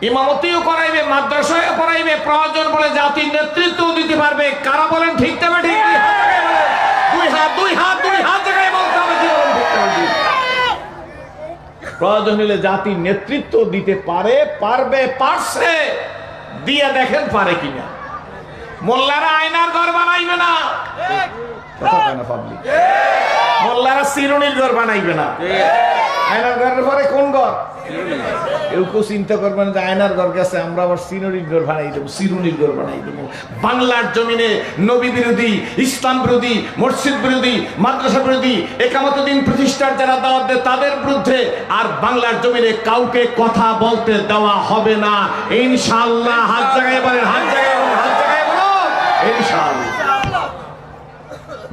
ইমামতিও করাইবে, মাদ্রাসায় পড়াইবে, প্রয়োজন বলে জাতির নেতৃত্ব দিতে পারবে। কারা বলেন ঠিক তবে ঠিক? দুই হাত জায়গায় বলতে হবে। প্রয়োজন হলে জাতির নেতৃত্ব দিতে পারবে, পারছে, দিয়ে দেখেন পারে কিনা। মোল্লারা আয়নার ঘর বানাইবে না, মোল্লারা চিরুনির ঘর বানাইবে না। আয়নার ঘরের পরে কোন ঘর? কেউ চিন্তা করবেন যে আয়নার ঘর গেছে, আমরা আবার চিরুনির ঘর বানাই দেবো, চিরুনির ঘর বানাই দেবো। বাংলার জমিনে নবী বিরোধী, ইসলাম বিরোধী, মসজিদ বিরোধী, মাদ্রাসা বিরোধী, একামত দিন প্রতিষ্ঠার যারা দাওয়াত দেয় তাদের বিরুদ্ধে আর বাংলার জমিনে কাউকে কথা বলতে দেওয়া হবে না ইনশাআল্লাহ। হাত জায়গায় বলেন, হাত জায়গায় বলেন, হাত জায়গায় বলো ইনশাআল্লাহ।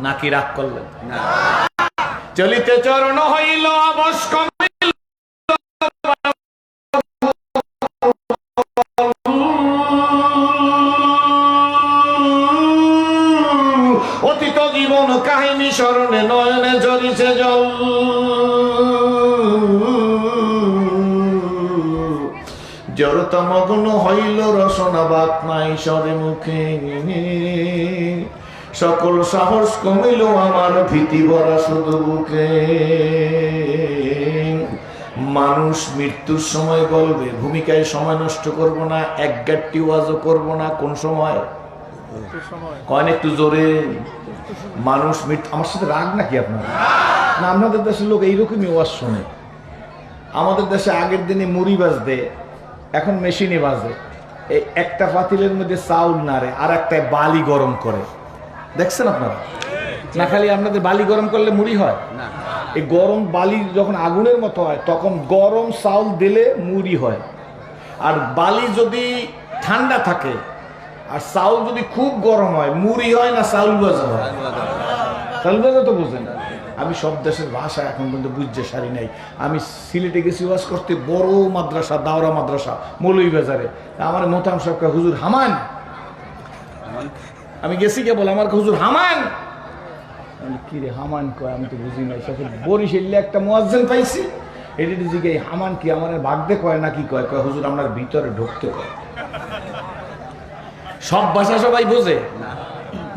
নাকি রাগ করলেন? চলিতে চরণ হইল অবশ্য অতীত জীবন কাহিনী স্মরণে নয়নে ঝরিছে জল। জড়তা মগ্ন হইল রসনা, বাত নাই স্বরে মুখে। সকল সাহস কমিল আমার, ভীতি ভরা শুধু বুকে। মানুষ মৃত্যুর সময় বলবে, ভূমিকায় সময় নষ্ট করব না, এক গাঁটটি ওয়াজও করব না। কোন সময় কয়েন একটু জোরে? মানুষ মৃত্যু। আমার সাথে রাগ নাকি আপনার? না, আমাদের দেশের লোক এইরকমই ওয়াজ শোনে। আমাদের দেশে আগের দিনে মুড়ি বাজবে, এখন মেশিনে বাজে। এই একটা পাতিলের মধ্যে চাউল নাড়ে, আর একটা বালি গরম করে। দেখছেন আপনারা? না খালি আপনাদের বালি গরম করলে মুড়ি হয় না, এই গরম বালি যখন আগুনের মতো হয় তখন গরম চাউল দিলে মুড়ি হয়। আর বালি যদি ঠান্ডা থাকে আর চাউল যদি খুব গরম হয়, মুড়ি হয় না চাউল ভাজা হয়? চাউল ভাজা তো বুঝেন। আমি সব দেশের ভাষা এখন পর্যন্ত বুঝতে সারি নাই। আমি সিলেটে গেছি ওয়াজ করতে, বড় মাদ্রাসা, দাওরা মাদ্রাসা, মৌলভীবাজারে। আমার মোতাম সাহেব হুজুর হামান, আমি গেছি কেবল, আমার হুজুর হামান। কি রে হামান কয়? আমি তো বুঝি নাই। বরিশালে একটা মুয়াজ্জিন পাইছি, এটি জিজ্ঞে হামান কি? আমার ভাগতে কয় নাকি কয়? কয় হুজুর আপনার ভিতরে ঢুকতে কয়। সব ভাষা সবাই বোঝে।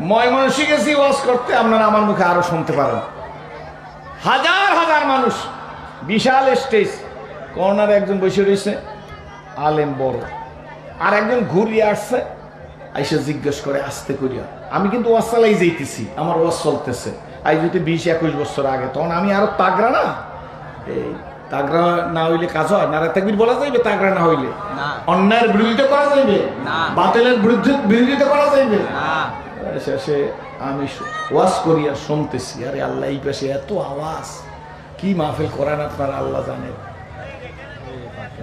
ময়মনসিং গেছি ওয়াজ করতে, আপনারা আমার মুখে আরো শুনতে পারেন। হাজার হাজার মানুষ, বিশাল স্টেজ, কর্নারে একজন বসে রয়েছে আলেম বড়, আর একজন ঘুরিয়ে আসছে, আইসা জিজ্ঞেস করে আস্তে করিয়া। আমি কিন্তু ওয়াজ চালাই যাইতেছি, আমার ওয়াজ চলতেছে। আই যদি 20-21 বছর আগে, তখন আমি আরো তাগড়া না। এই তাগড়া না হইলে কাজ হয়? নারে তাকবীর বলা যাইবে তাগড়া না হইলে? অন্যায়ের বিরোধিতা করা যাইবে, বাতিলের বিরোধিতা করা যাইবে। শেষে আমি ওয়াজ করিয়া শুনতেছি, আরে আল্লাহ এই পাশে এত আওয়াজ, কি মাহফিল করেন আপনারা আল্লাহ জানেন।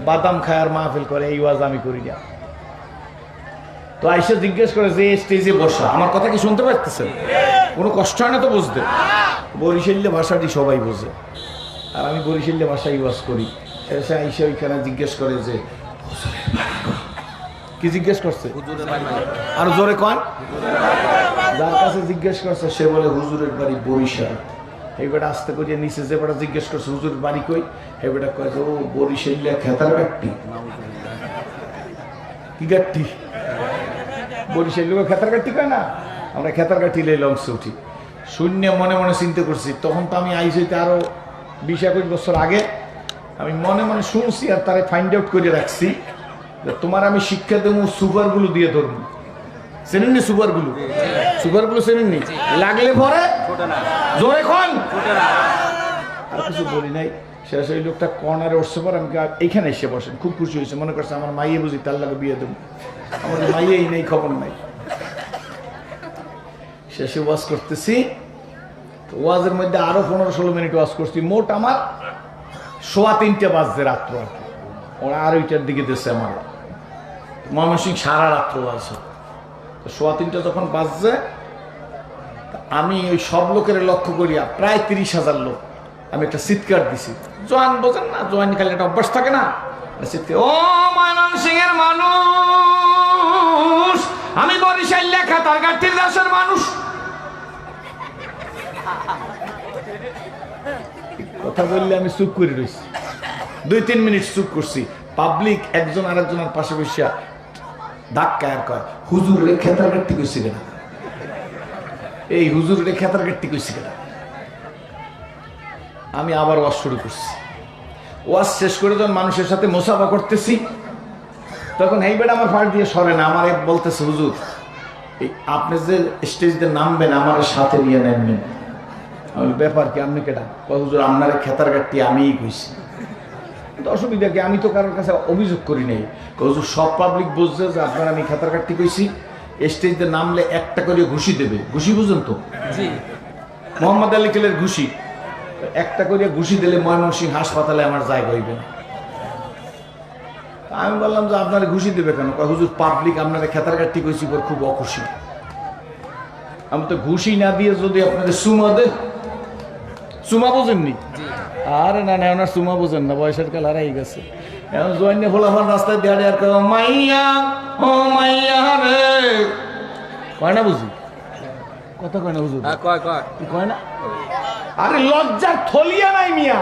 বাদাম খায়ার মাহফিল করে, এই ওয়াজ আমি করি না। তো আইসা জিজ্ঞেস করে যে স্টেজে বসা, আমার কথা কি শুনতে পারতেছেন? কোনো কষ্ট হয় না তো বুঝতে? বরিশাল্য ভাষাটি সবাই বোঝে, আর আমি বরিশাল্য ভাষায় ওয়াজ করি। এসে আইসা ওইখানে জিজ্ঞেস করে যে কি জিজ্ঞেস করছে? আর জোরে কন। যার কাছে জিজ্ঞেস করছে সে বলে হুজুরের বাড়ি বরিশাল। এই বেটা আস্তে করিয়া নিচে যে বেটা জিজ্ঞেস করছে হুজুরের বাড়ি কই, এই বেটা কয় যে ও বরিশাল্য খেতার গাট্টি। কি গাট্টি? বরিশাল লোক খেতার গাঠি কয় না, আমরা খেতার গাঠি লঞ্চে উঠি। শূন্য মনে মনে চিন্তা করছি, তখন তো আমি আইসিতে আরো 20-21 বছর আগে। আমি মনে মনে শুনছি আর তারে ফাইন্ড আউট করে রাখছি যে তোমার আমি শিক্ষা দেবো সুপারগুলো দিয়ে ধরবো। চেনেননি সুপারগুলো? সুপারগুলো চেনেননি? লাগলে পরে জোরে খন। আর কিছু বলি নাই। শেষ ওই লোকটা কর্নারে উঠছে পর আমি এইখানে এসে বসেন, খুব খুশি হয়েছে, মনে করছে আমার মাইয়ে বুঝি তার লাগে বিয়ে দেবো। আমাদের মাইয়েই নেই, খবর নাই। শেষে ওয়াজ করতেছি, ওয়াজের মধ্যে আরো 15-16 মিনিট ওয়াজ করছি। মোট আমার 3:15 বাজছে রাত্র। আর কি ওরা 2:30টার দিকে দিচ্ছে আমার ময়মনসিং সারা রাত্র আছে। তো 3:15 যখন বাজছে, আমি ওই সব লোকের লক্ষ্য করিয়া প্রায় 30,000 লোক আমি একটা চিৎকার দিছি। জোয়ান বোঝেন না, জোয়ান খালি একটা অভ্যাস থাকে না, চিৎকার, ও ময়মনসিং এর মানুষ, আমি বরিশাল লেখা তার গাঠির দেশের মানুষ। কথা বললে আমি চুপ করে রয়েছি, 2-3 মিনিট চুপ করছি। পাবলিক একজন আরেকজনের পাশে বসিয়া ধাক্কা আর কয় হুজুর রে খেতার কাটতে কইছি কেনা, এই হুজুর রে খেতার কাটতে কইছি কেনা। আমি আবার ওয়াজ শুরু করছি। ওয়াজ শেষ করে যখন মানুষের সাথে মোসাফা করতেছি, তখন এই বেটা আমার ফাড় দিয়ে সরে না, আমার বলতেছে হুজুর এই আপনি যে স্টেজে নামবেন আমার সাথে নিয়ে নামবেন। আমি ব্যাপার কি, আপনি কেটা? হুজুর আপনার খেতার কাটটি আমিই কইছি। অসুবিধা কি, আমি তো কারোর কাছে অভিযোগ করি নাই। হুজুর সব পাবলিক বুঝছে যে আপনার আমি খেতার কাটটি কইছি, স্টেজে নামলে একটা করে ঘুষি দেবে। ঘুষি বুঝুন তো? মোহাম্মদ আলী খেলের ঘুষি, একটা করে ঘুষি দিলে ময়মনসিংহ হাসপাতালে আমার জায়গা হইবে না। আমি বললাম যে আপনার ঘুষি দেবে কেন? হুজুর পাবলিক আপনার খেতার কাটটি কইছি পর খুব অখুশি। আমি তো ঘুষি না দিয়ে যদি আপনাদের সুমা দে, সুমা বোঝেননি? আরে না না, ওনার সুমা বোঝেন না, বয়সের কাল হারাই গেছে। এখন জয়নে ফোলাফান রাস্তায় দেয়ারে আর কেউ মাইয়া ও মাইয়া রে কয় না, বুঝি কথা কয় না হুজুর? কয় না? আরে লজ্জার থলিয়া নাই মিয়া।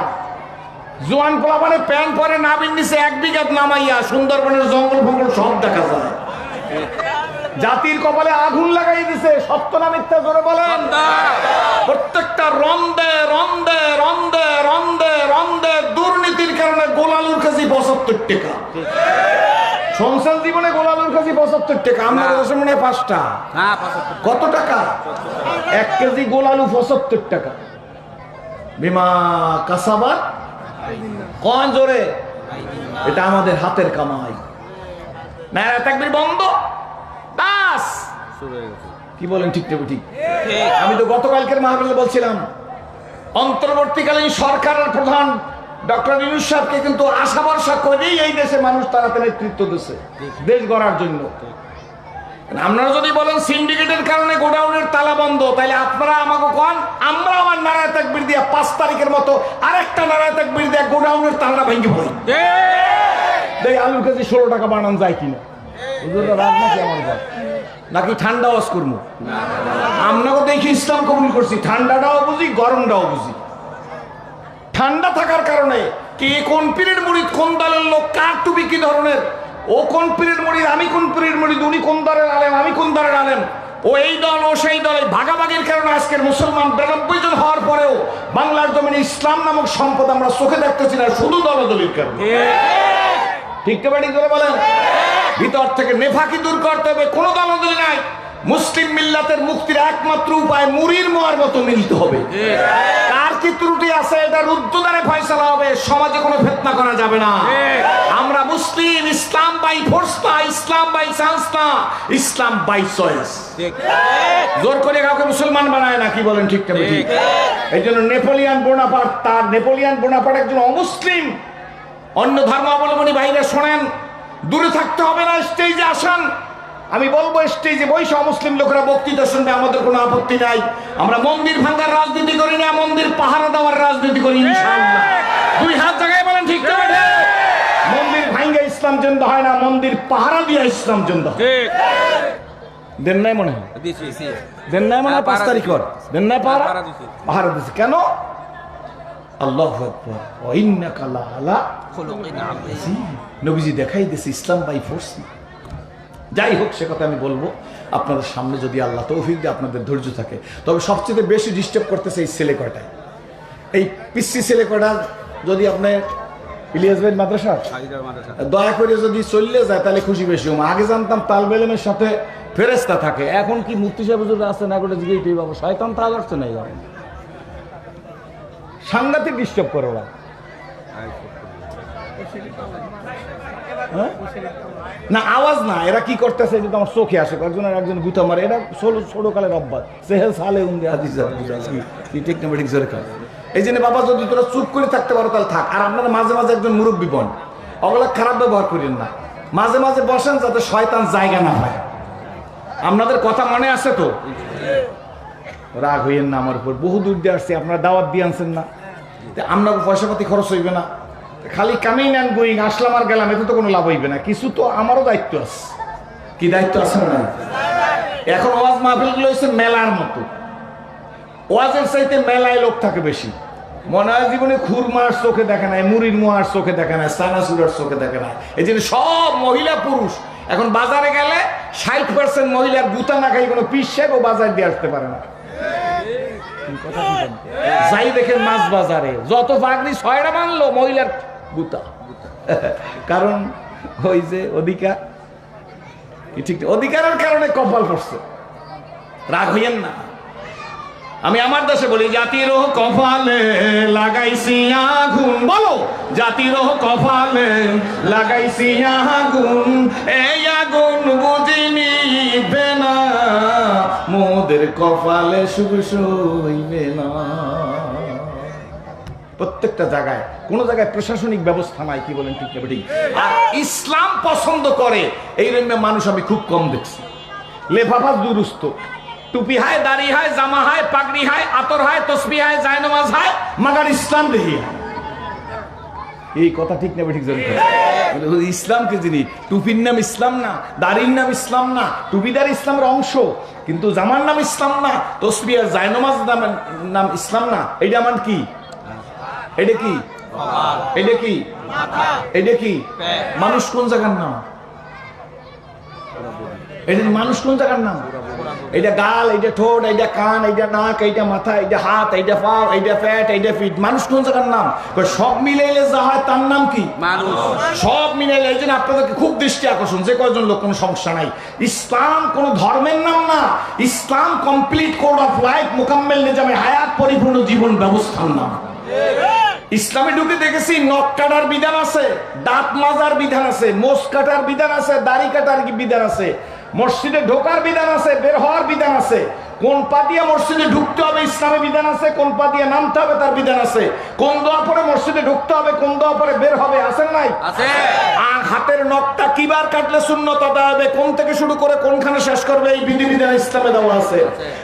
জোয়ান পোলাপানে প্যান্ট পরে নাবিন নিচে 1 বিঘা নামাইয়া সুন্দরবনের জঙ্গল ফঙ্গল সব দেখা যায়। জাতির কপালে আগুন লাগাই দিছে। সত্য না মিথ্যা জোরে বলেন? প্রত্যেকটা রন্দে রন্দে রন্দে রন্দে রন্দে দুর্নীতির কারণে গোলালুর কেজি 75 টাকা। সংসার জীবনে গোলালুর কেজি 75 টাকা। আমরা দেশে মনে হয় 5টা। কত টাকা? 1 কেজি গোলালু 75 টাকা। বিমা কাসাবাত কোন জোরে? এটা আমাদের হাতের কামাই। নারা তাকবীর বন্ধ, বাস। কি বলেন ঠিক না? ঠিক। আমি তো গতকালকের মাহফিলে বলছিলাম, অন্তর্বর্তীকালীন সরকারের প্রধান ডক্টর ইউনূস সাহেবকে কিন্তু আশা ভরসা করেই এই দেশে মানুষ তাড়াতে নেতৃত্ব দিচ্ছে দেশ গড়ার জন্য। আপনারা যদি বলেন সিন্ডিকেটের কারণে গোডাউনের তালা বন্ধ, তাহলে আপনারা আমাকে কন, আমরা আমার নারায়ে তাকবীর দিয়া 5 তারিখের মতো আরেকটা নারায়ে তাকবীর দিয়া গোডাউনের তালা ভেঙে পড়ি। দেই আলুর কেজি 16 টাকা বানান যায় কিনা? হুজুররা রাগ নাকি আমার ঘর? নাকি ঠান্ডা ওয়াজ করবো? আমরাও দেখি ইসলাম কবুল করছি, ঠান্ডাটাও বুঝি গরমটাও বুঝি। ঠান্ডা থাকার কারণে কি কোন পীরের মুরিদ, কোন দলের লোক, কার টুপি কি ধরনের, ও কোন পীরের মুরিদ, আমি কোন পীরের মুরিদ, উনি কোন দলের আলেম, আমি কোন দলের আলেম, ও এই দল ও সেই দল, ভাগাভাগির কারণে আজকের মুসলমান 92 জন হওয়ার পরেও বাংলার জমিনে ইসলাম নামক সম্পদ আমরা চোখে দেখতেছি না, শুধু দলদলির কারণে। ঠিক তো বাড়ি করে বলেন? ভিতর থেকে নেফাকি দূর করতে হবে। কোনো দলদলি নাই। মুসলিম মিল্লাতের মুক্তির একমাত্র উপায় মুড়ির মোয়ার মতো মিলতে হবে। কার কি ত্রুটি আছে এটা রুদ্ধদ্বারে ফয়সালা হবে। সমাজে কোনো ফিতনা করা যাবে না। আমরা মুসলিম, ইসলাম বাই ফোর্স না, ইসলাম বাই চান্স না, ইসলাম বাই চয়েস। জোর করে কাউকে মুসলমান বানায় না। কি বলেন ঠিক না? ঠিক। এই জন্য নেপোলিয়ান বোনাপার্ট একজন অমুসলিম। অন্য ধর্মাবলম্বী ভাইরা শোনেন, দূরে থাকতে হবে না, স্টেজে আসেন। আমি বলবো স্টেজে বৈশা মুসলিম লোকেরা বক্তৃতা শুনবে, আমাদের কোনো আপত্তি নাই। আমরা মন্দির ভাঙার রাজনীতি করি না, মন্দির পাহারা দেওয়ার রাজনীতি করি ইনশাআল্লাহ। 2 হাত জায়গায় বলেন ঠিক না? মন্দির ভাঙা ইসলাম জিন্দা হয় না, মন্দির পাহারা দিয়ে ইসলাম জিন্দা হয়। দেন নাই মনে হয়? দেন নাই মনে হয়? 5 তারিখ কর দেন নাই পাহারা দিছে কেন? আল্লাহু আকবার। ওয়া ইন্নাকা লাআলা খুলুকিন আযীম। নবীজি দেখাই দিয়েছে ইসলাম বাই ফোর্স। যাই হোক, সে কথা আমি বলবো আপনাদের সামনে, যদি আল্লাহ তৌফিক দিয়ে আপনাদের ধৈর্য থাকে। তবে সবচেয়ে বেশি ডিস্টার্ব করতেছে এই ছেলে কয়টায়, এই পিসি ছেলে কয়টা। যদি আপনার ইলিয়াস ভাই মাদ্রাসা দয়া করে যদি চললে যায় তাহলে খুশি বেশি হম। আগে জানতাম তালবে ইলমের সাথে ফেরেশতা থাকে, এখন কি মুফতি সাহেব হুজুর আছে না? গোটা জিজ্ঞেস বাবা শয়তান তাল আসছে নাই, সাংঘাতিক ডিস্টার্ব করে ওরা। না আওয়াজ না, এরা কি করতেছে যদি আমার চোখে আসে, একজন গুতা মারে। এটা ছোট কালের অভ্যাস। সেহেল সালে এই জন্য বাবা যদি তোরা চুপ করে থাকতে পারো তাহলে থাক। আর আপনারা মাঝে মাঝে একজন মুরব্বী বন, ওগুলা খারাপ ব্যবহার করেন না। মাঝে মাঝে বসেন যাতে শয়তান জায়গা না পায়। আপনাদের কথা মনে আছে তো? রাগ হইয়েন না আমার উপর। বহু দূর দিয়ে আসছি, আপনারা দাওয়াত দিয়ে আনছেন না, আপনাকে পয়সা পাতি খরচ হইবে না। খালি কামিং অ্যান্ড গোয়িং, আসলাম আর গেলাম, এতে তো কোনো লাভ হইবে না। কিছু তো আমারও দায়িত্ব আছে। কি দায়িত্ব আছে না? এখন ওয়াজ মাহফিলগুলো হচ্ছে মেলার মতো। ওয়াজের চাইতে মেলায় লোক থাকে বেশি। মনে হয় জীবনে খুরমার চোখে দেখে নাই, মুড়ির মোয়ার চোখে দেখে নাই, সানাসুরার চোখে দেখে নাই। এই জন্য সব মহিলা পুরুষ এখন বাজারে গেলে 60% মহিলার গুতা না খাই কোনো পিসাবও বাজার দিয়ে আসতে পারে না। যাই দেখেন মাছ বাজারে যত পাগড়ি 6টা মানলো মহিলার গুতা, কারণ ওই যে অধিকার, ঠিক অধিকারের কারণে কপাল পড়ছে। রাগ হইয়েন না। আমি আমার দেশে বলি, জাতির কপালে লাগাইছি আগুন, বলো জাতির কপালে লাগাইছি আগুন, এই আগুন বুঝিনি না, মোদের কপালে সুখ সইবে না। প্রত্যেকটা জায়গায় কোন জায়গায় প্রশাসনিক ব্যবস্থা নাই, কি বলেন ঠিক না ঠিক? আর ইসলাম পছন্দ করে এই রকম মানুষ আমি খুব কম দেখছি। লেফাফা দুরুস্ত, টুপি হায়, দাড়ি হায়, জামা হায়, পাগড়ি হায়, আতর হায়, তসবি হায়, জায়নামাজ হায়, মাগার ইসলাম দেখি। এই কথা ঠিক না ঠিক? ইসলামকে যিনি, টুপির নাম ইসলাম না, দাড়ির নাম ইসলাম না, টুপিদার ইসলামের অংশ, কিন্তু জামার নাম ইসলাম না, তসবি আর জায়নামাজ নাম ইসলাম না। এইটা আমার কি? এটা কি? এটা কি? এটা কি? মানুষ কোন জায়গার নাম? এটা মানুষ কোন জায়গার নাম? এইটা গাল, এইটা ঠোঁট, এইটা কান, এইটা নাক, এইটা মাথা, এইটা হাত, এইটা পা, এইটা পেট, এইটা ফিট। মানুষ কোন জায়গার নাম? সব মিলাইলে যা হয় তার নাম কি? মানুষ। সব মিলাইলে। এই জন্য আপনাদেরকে খুব দৃষ্টি আকর্ষণ, যে কয়জন লোক কোনো সমস্যা নাই, ইসলাম কোন ধর্মের নাম না, Islam complete code of life, মোকাম্মেল নিজামে হায়াত, পরিপূর্ণ জীবন ব্যবস্থার নাম। ইসলামে ঢুকে দেখেছি নখ কাটার বিধান আছে, দাঁত মাজার বিধান আছে, মোষ কাটার বিধান আছে, দাড়ি কাটার বিধান আছে, মসজিদে ঢোকার বিধান আছে, বের হওয়ার বিধান আছে, কোন পা দিয়ে মসজিদে ঢুকতে হবে ইসলামে বিধান আছে, কোন পা দিয়ে নামতে হবে তার বিধান আছে, কোন দোয়া পরে মসজিদে ঢুকতে হবে, কোন দোয়া পরে বের হবে, আছে নাই? আছে। আর হাতের নখটা কিবার কাটলে সুন্নত আদায় হবে, কোন থেকে শুরু করে কোনখানে শেষ করবে, এই বিধিবিধান ইসলামে দেওয়া আছে।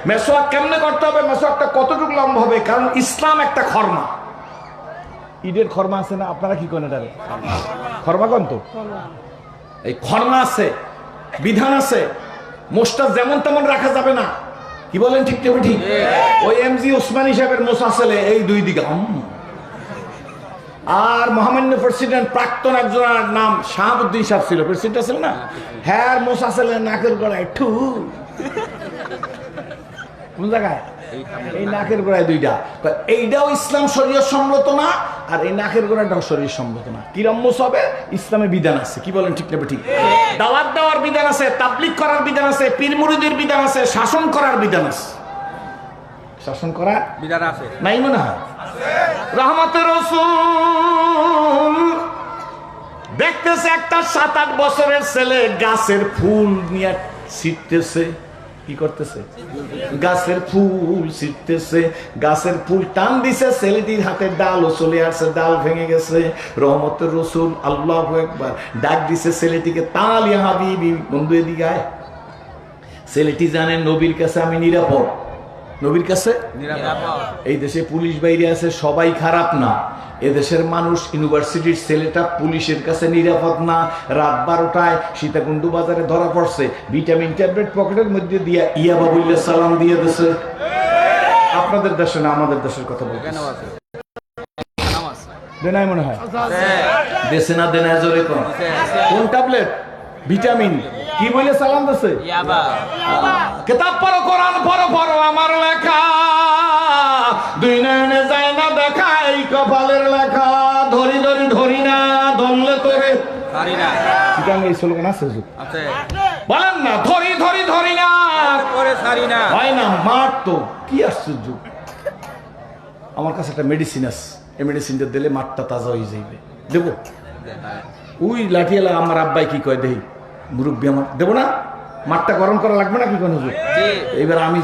মেসওয়াক কেমনে করতে হবে, মেসওয়াকটা কতটুকু লম্বা হবে, কারণ ইসলাম একটা খরমা। ঈদের খরমা আছে না? আপনারা কি করেন এটারে? খরমা কোন? তো এই খরমা আছে, বিধান আছে। মোষটা যেমন তেমন রাখা যাবে না, কি বলেন ঠিক না ঠিক? ওই এমজি ওসমানী সাহেবের মোষ আসলে এই দুই দিকে। আর মহামান্য প্রেসিডেন্ট প্রাক্তন একজনের নাম শাহাবুদ্দিন সাহেব ছিল, প্রেসিডেন্ট আছিল না, হ্যাঁ মোষ আসলে নাকের গলায় ঠু। কোন জায়গায়? এই নাকের গোড়ায় দুইটা। এইটাও ইসলাম শরীয়ত সম্মত না, আর এই নাকের গোড়াটাও শরীয়ত সম্মত না। কিরম মোষ হবে? ইসলামে বিধান আছে, কি বলেন ঠিক না ঠিক? দাওয়াত দেওয়ার বিধান আছে, তাবলীগ করার বিধান আছে, পীর মুরিদের বিধান আছে, শাসন করার বিধান আছে। শাসন করার বিধান আছে নাই মনে হয়? রহমতের রাসূল দেখতেছে একটা 7-8 বছরের ছেলে গাছের ফুল নিয়ে ছিটতেছে। কি করতেছে? গাছের ফুল ছিটতেছে। গাছের ফুল টান দিছে, ছেলেটির হাতে ডালও চলে আসছে, ডাল ভেঙে গেছে। রহমতের রাসূল আল্লাহু আকবার ডাক দিছে ছেলেটিকে, তাল ইয়া হাবিবি, বন্ধু এদিকে আয়। ছেলেটি জানে নবীর কাছে আমি নিরাপদ, নবীর কাছে নিরাপদ। এই দেশে পুলিশ বাইরে আছে, সবাই খারাপ না। এদেশের মানুষ, ইউনিভার্সিটির ছেলেটা পুলিশের কাছে নিরাপদ না। রাত 12টায় সীতাকুণ্ডু বাজারে ধরা পড়ছে, ভিটামিন ট্যাবলেট পকেটের মধ্যে দিয়া ইয়াবা বললে সালাম দিয়ে দিছে। আপনাদের দেশে না, আমাদের দেশের কথা বলতে দেনাই মনে হয় দেশে না, দেনায় জোরে কোন কোন ট্যাবলেট, ভিটামিন কি বলে সালাম দিছে? কিতাব পড়ো, কোরআন পড়ো, পড়ো আমার লেখা, দুই নয়নে যায় না দেখা, এই কপালের লেখা, ধরি ধরি ধরি না, ধরলে তোরে ধরি না। চিটাঙ্গে এই স্লোগান আছে? বলেন না, ধরি ধরি ধরি না, করে ছাড়ি না, হয় না। মার তো কি আশ্চর্য। আমার কাছে একটা মেডিসিন আছে, এই মেডিসিনটা দিলে মাঠটা তাজা হয়ে যাইবে, দেবো? ওই লাঠিয়ালা আমার আব্বাই কি কয় দেই, মুরব্বী আমার, দেবো না? মাঠটা গরম করা লাগবে না কি কোন হুজুর? এবার আমি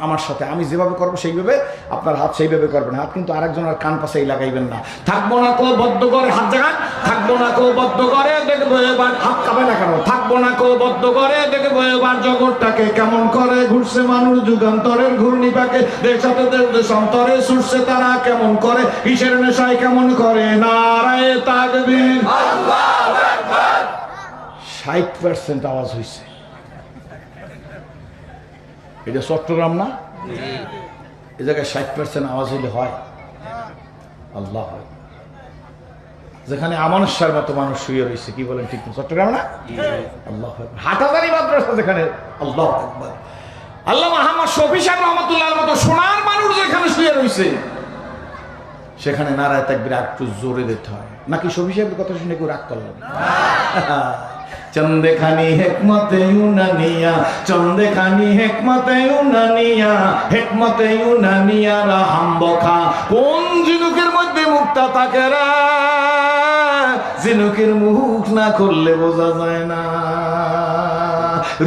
আমার সাথে আমি যেভাবে করবো সেইভাবে আপনার হাত সেইভাবে করবেন। হাত কিন্তু আরেকজনের কান পাশেই লাগাইবেন না। থাকবো না কেউ বদ্ধ করে হাত জাগান, থাকবো না কেউ বদ্ধ করে, দেখবো এবার হাত কাঁপে না কেন? থাকবো না কেউ বদ্ধ করে, দেখবো এবার জগৎটাকে কেমন করে ঘুরছে মানুষ, যুগান্তরের ঘূর্ণি পাকে দেশাতে দেশান্তরে ছুটছে তারা কেমন করে, কিসের নেশায় কেমন করে, নারায়ে তাকবীর, আল্লাহু আকবার। 60% আওয়াজ হয়েছে। এটা চট্টগ্রাম না? এই জায়গায় 60% আওয়াজ হইলে হয়? আল্লাহ, যেখানে আমানুষ্যার মতো মানুষ শুয়ে রয়েছে, কি বলেন ঠিক না? চট্টগ্রাম না? আল্লাহ, হাটাজারি মাদ্রাসা যেখানে, আল্লাহ আকবার, আল্লামা আহমদ শফী সাহেব রহমাতুল্লাহর মতো সোনার মানুষ যেখানে শুয়ে রয়েছে, সেখানে নারায়ে তাকবীর একটু জোরে দিতে হয় নাকি? শফী সাহেবের কথা শুনে কেউ রাগ করলেন? চন্দেখানি হেকমতে ইউনানিয়া, চন্দেখানি হেকমতে ইউনানিয়া, হেকমতে ইউনানিয়া রাহাম বখা। কোন ঝিনুকের মধ্যে মুক্তা থাকে রে? ঝিনুকের মুখ না করলে বোঝা যায় না।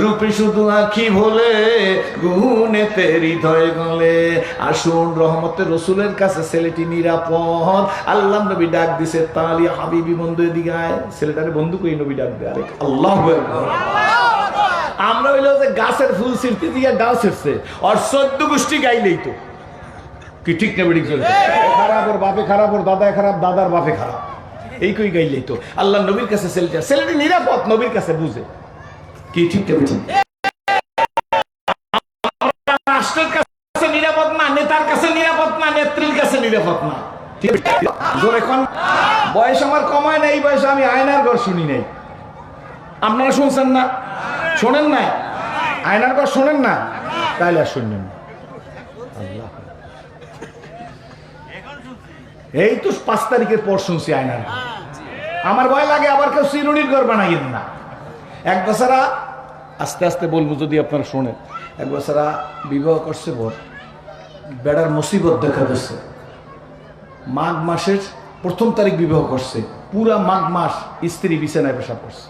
রূপে শুধু আঁখি ভোলে, গুণেতে হৃদয় গলে। আসুন রহমতের রসুলের কাছে ছেলেটি নিরাপদ। আল্লাহ নবী ডাক দিছে, তালি হাবিবি বন্ধু এদিকে আয়। ছেলেটারে বন্ধু কই নবী ডাক দেয়। আরে আল্লাহু আকবার। আমরা হইলো যে গাছের ফুল ছিঁড়তে দিয়ে গাও ছিঁড়ছে, আর 14 গোষ্ঠী গাইলেই তো কি ঠিক না? বেড়ি চলে খারাপ, ওর বাপে খারাপ, ওর দাদা খারাপ, দাদার বাপে খারাপ, এই কই গাইলেই তো। আল্লাহ নবীর কাছে ছেলেটি নিরাপদ, নবীর কাছে বুঝে কি ঠিক না? রাষ্ট্রের কাছে নিরাপদ না, নেতার কাছে নিরাপদ না, নেত্রীর কাছে নিরাপদ না। ঠিক এখন বয়স আমার কমায় না, এই বয়সে আমি আয়নার ঘর শুনি নাই। আপনারা শুনছেন না? শোনেন না? আয়নার ঘর শোনেন না? তাইলে আর শুনবেন না। আল্লাহ, এই তো 5 তারিখের পর শুনছি আয়নার ঘর। আমার ভয় লাগে আবার কেউ চিরুনির ঘর বানাইয়েন না। এক বছরা আস্তে আস্তে বলবো যদি আপনারা শোনেন। এক বছরা বিবাহ করছে, বর বেড়ার মুসিবত দেখা দিচ্ছে। মাঘ মাসের 1 তারিখ বিবাহ করছে, পুরা মাঘ মাস স্ত্রী বিছানায় পেশাব করছে।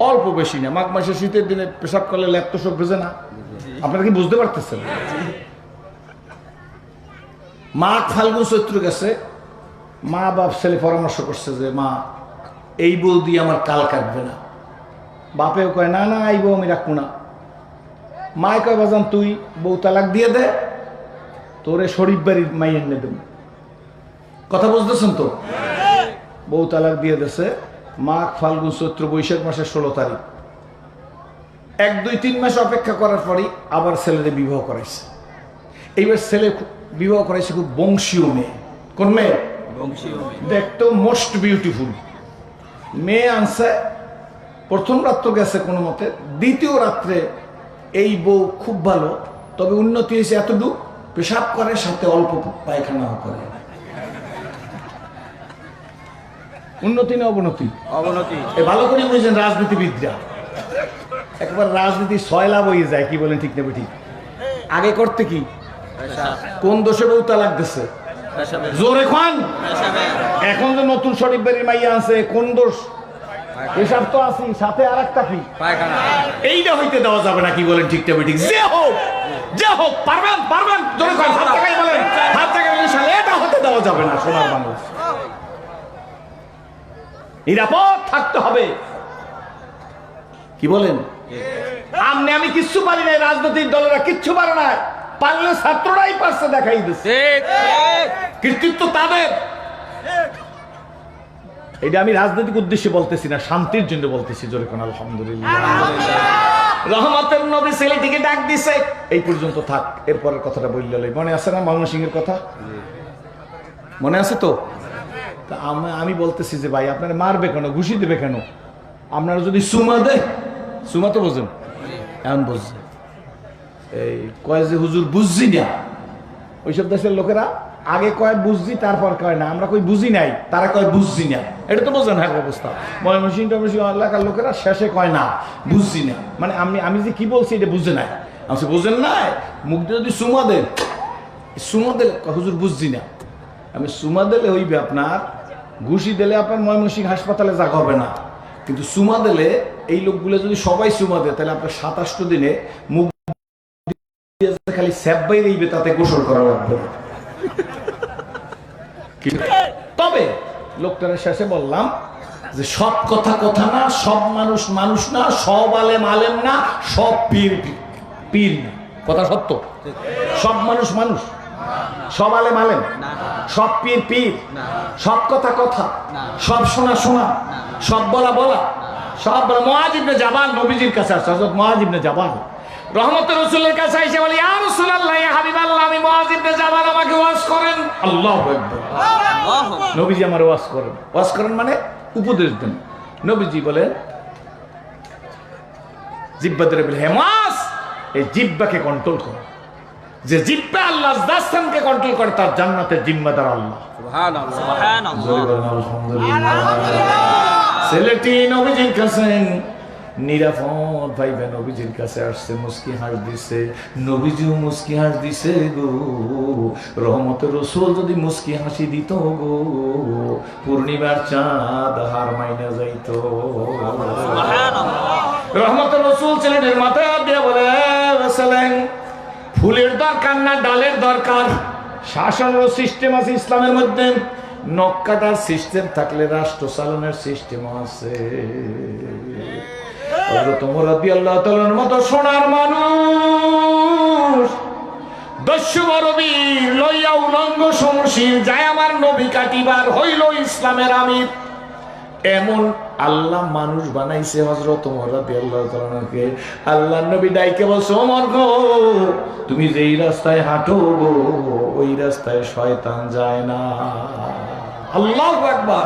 অল্প বেশি না, মাঘ মাসের শীতের দিনে পেশাব করলে ল্যাপ তো সব ভেজে না। আপনারা কি বুঝতে পারতেছেন? মাঘ ফাল্গুন চৈত্র গেছে, মা বাপ ছেলে পরামর্শ করছে যে মা এই বউ দিয়ে আমার কাল কাটবে না। বাপেও কয় না না, এই বউ আমি রাখবো না। মায় কয় বাজান তুই বউ তালাক দিয়ে দে, তোরে শরীফ বাড়ির মাই এনে দেব। কথা বুঝতেছেন তো? বউ তালাক দিয়ে দেছে মাঘ ফাল্গুন চৈত্র বৈশাখ মাসের 16 তারিখ। 1-2-3 মাস অপেক্ষা করার পরই আবার ছেলেদের বিবাহ করাইছে। এইবার ছেলে বিবাহ করাইছে খুব বংশীয় মেয়ে। কোন মেয়ে? দেখতো মোস্ট বিউটিফুল মেয়ে আনছে। 1ম রাত্র গেছে কোনো মতে, 2য় রাত্রে এই বউ খুব ভালো, তবে উন্নতি হয়েছে এতটুকু, পেশাব করে সাথে অল্প পায়খানাও করে। উন্নতি না অবনতি? অবনতি। ভালো করে বুঝছেন রাজনীতিবিদরা, একবার রাজনীতি 6 লাভ হয়ে যায়। কি বলেন ঠিক না? ঠিক। আগে করতে কি, কোন দোষে বউ তালাক দিছে? জোরে খান। এখন যে নতুন শরীফ বাড়ির মাইয়া আছে, কোন দোষ? এসব তো আছি, সাথে আর একটা কি, এইটা হইতে দেওয়া যাবে না। কি বলেন ঠিক না? ঠিক। যে হোক যে হোক, পারবেন পারবেন, জোরে খান, হাত টাকাই বলেন, হাত টাকাই বলেন, এটা হতে দেওয়া যাবে না। সোনার মানুষ নিরাপদ থাকতে হবে। কি বলেন? আমি কিচ্ছু পারি নাই, রাজনৈতিক দলেরা কিচ্ছু পারে না, পারলে ছাত্ররাই পারছে, দেখাই দিচ্ছে। কৃতিত্ব তাদের। এটা আমি রাজনৈতিক উদ্দেশ্যে বলতেছি না, শান্তির জন্য বলতেছি। জোরে কোন আলহামদুলিল্লাহ। রহমতের নবী ছেলেটিকে ডাক দিছে, এই পর্যন্ত থাক, এরপরের কথাটা বললে মনে আছে না? ময়মনসিংহের কথা মনে আছে তো? আমি বলতেছি যে ভাই আপনারা মারবে কেন, ঘুষি দেবে কেন? আপনারা যদি সুমা দেয়, সুমা তো বোঝেন, এমন বুঝছে এই কয় যে হুজুর বুঝছি না। ওইসব দেশের লোকেরা আগে কয় বুঝছি, তারপর কয় না। আমরা কই বুঝি নাই, তারা কয় বুঝছি না। এটা তো বোঝেন হ্যাঁ অবস্থা। ময়মনসিংহ এলাকার লোকেরা শেষে কয় না বুঝছি না, মানে আমি যে কি বলছি এটা বুঝে নাই। আমি বুঝেন নাই, মুখ দিয়ে যদি সুমা দেন, সুমা দিলে হুজুর বুঝছি না। আমি সুমা দিলে হইবে আপনার, ঘুষি দিলে আপনার ময়মনসিংহ হাসপাতালে জায়গা হবে না। কিন্তু সুমা দিলে এই লোকগুলো যদি সবাই সুমা দেয়, তাহলে আপনার 27 দিনে মুখ খালি স্যাপ বাইরেইবে, তাতে গোসল করা লাগবে। তবে লোকটার শেষে বললাম যে সব কথা কথা না, সব মানুষ মানুষ না, সব আলেম আলেম না, সব পীর পীর না। কথা সত্য। সব মানুষ মানুষ, সব আলেম আলেম, সব পীর পীর, সব কথা কথা, সব শোনা শোনা, সব বলা বলা, সব বলা। মুআয ইবনে জাবাল নবীজির কাছে আসছে। হযরত মুআয ইবনে জাবাল রহমতের রাসূলের কাছে এসে বলে, ইয়া রাসূলুল্লাহ, ইয়া হাবিবাল্লাহ, আমি মুআয ইবনে জাবাল, আমাকে ওয়াজ করেন। আল্লাহু আকবার। নবীজি আমার ওয়াজ করেন। ওয়াজ করেন মানে উপদেশ দেন। নবীজি বলেন, জিহ্বা ধরে বলে, হে মুআয, এই জিহ্বাকে কন্ট্রোল করো। যে জিহ্বা আল্লাহর দাস্তানকে কন্ট্রোল করে তার জান্নাতের জিম্মাদার আল্লাহ। সুবহানাল্লাহ, সুবহানাল্লাহ, আলহামদুলিল্লাহ। ছেলেটি নবীজির কাছে নিরাপদ ভাইবে নবীজির কাছে আসছে, মুস্কি হাস দিছে। নবীজিও মুস্কি হাস দিছে গো। রহমতের রাসূল যদি মুস্কি হাসি দিত গো, পূর্ণিমার চাঁদ হার মাইনা যাইত। সুবহানাল্লাহ। রহমতের রাসূল ছেলেটির মাথায় হাত দিয়ে বলে, সালাম, ফুলের দরকার না ডালের দরকার। শাসনের সিস্টেম আছে ইসলামের মধ্যে, নখ কাটার সিস্টেম থাকলে রাষ্ট্র চালনের সিস্টেম আছে। ওমর রাদিয়াল্লাহু তাআলার মতো সোনার মানুষ, দস্যু বীর লইয়া উলঙ্গ সমশীল যায় আমার নবী কাটিবার, হইল ইসলামের আমির। এমন আল্লাহ মানুষ বানাইছে হযরত ওমর রাদিয়াল্লাহু তাআলাকে। আল্লাহ নবী ডাইকে বলছে, ওমর গো, তুমি যেই রাস্তায় হাঁটো গো, ওই রাস্তায় শয়তান যায় না। আল্লাহু আকবার।